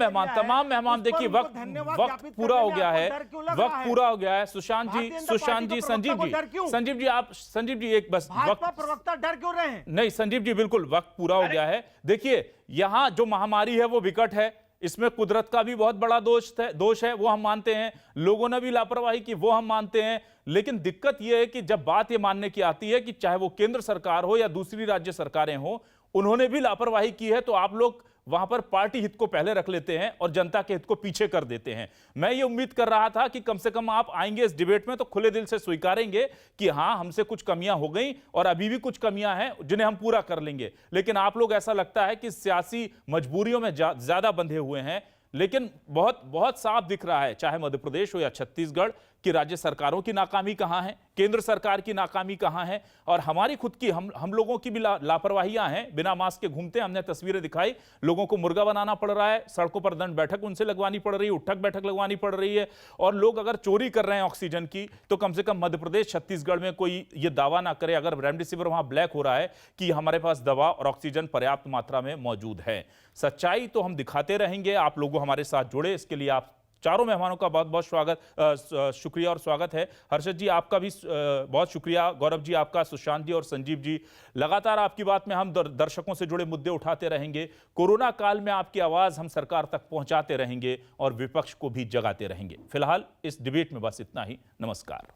मेहमान देखिए वक्त पूरा हो गया है। सुशांत जी संजीव जी एक बस वक्त प्रवक्ता डर क्यों रहे हैं? नहीं संजीव जी बिल्कुल वक्त पूरा हो गया है। देखिए यहां जो महामारी है वो विकट है, इसमें कुदरत का भी बहुत बड़ा दोष है वो हम मानते हैं, लोगों ने भी लापरवाही की वो हम मानते हैं। लेकिन दिक्कत यह है कि जब बात ये मानने की आती है कि चाहे वो केंद्र सरकार हो या दूसरी राज्य सरकारें हो, उन्होंने भी लापरवाही की है तो आप लोग वहां पर पार्टी हित को पहले रख लेते हैं और जनता के हित को पीछे कर देते हैं। मैं ये उम्मीद कर रहा था कि कम से कम आप आएंगे इस डिबेट में तो खुले दिल से स्वीकारेंगे कि हां हमसे कुछ कमियां हो गई और अभी भी कुछ कमियां हैं जिन्हें हम पूरा कर लेंगे। लेकिन आप लोग ऐसा लगता है कि सियासी मजबूरियों में ज्यादा बंधे हुए हैं। लेकिन बहुत साफ दिख रहा है, चाहे मध्य प्रदेश हो या छत्तीसगढ़, कि राज्य सरकारों की नाकामी कहां है, केंद्र सरकार की नाकामी कहां है और हमारी खुद की हम लोगों की भी लापरवाहियां हैं। बिना मास्क के घूमते हैं, हमने तस्वीरें दिखाई, लोगों को मुर्गा बनाना पड़ रहा है, सड़कों पर दंड बैठक उनसे लगवानी पड़ रही है, उठक बैठक लगवानी पड़ रही है। और लोग अगर चोरी कर रहे हैं ऑक्सीजन की तो कम से कम मध्य प्रदेश छत्तीसगढ़ में कोई ये दावा ना करे, अगर रेमडेसिविर वहां ब्लैक हो रहा है, कि हमारे पास दवा और ऑक्सीजन पर्याप्त मात्रा में मौजूद है। सच्चाई तो हम दिखाते रहेंगे। आप लोगों हमारे साथ जुड़े, इसके लिए आप चारों मेहमानों का बहुत बहुत शुक्रिया और स्वागत है। हर्षद जी आपका भी बहुत शुक्रिया, गौरव जी आपका, सुशांत जी और संजीव जी। लगातार आपकी बात में हम दर्शकों से जुड़े मुद्दे उठाते रहेंगे। कोरोना काल में आपकी आवाज हम सरकार तक पहुंचाते रहेंगे और विपक्ष को भी जगाते रहेंगे। फिलहाल इस डिबेट में बस इतना ही। नमस्कार।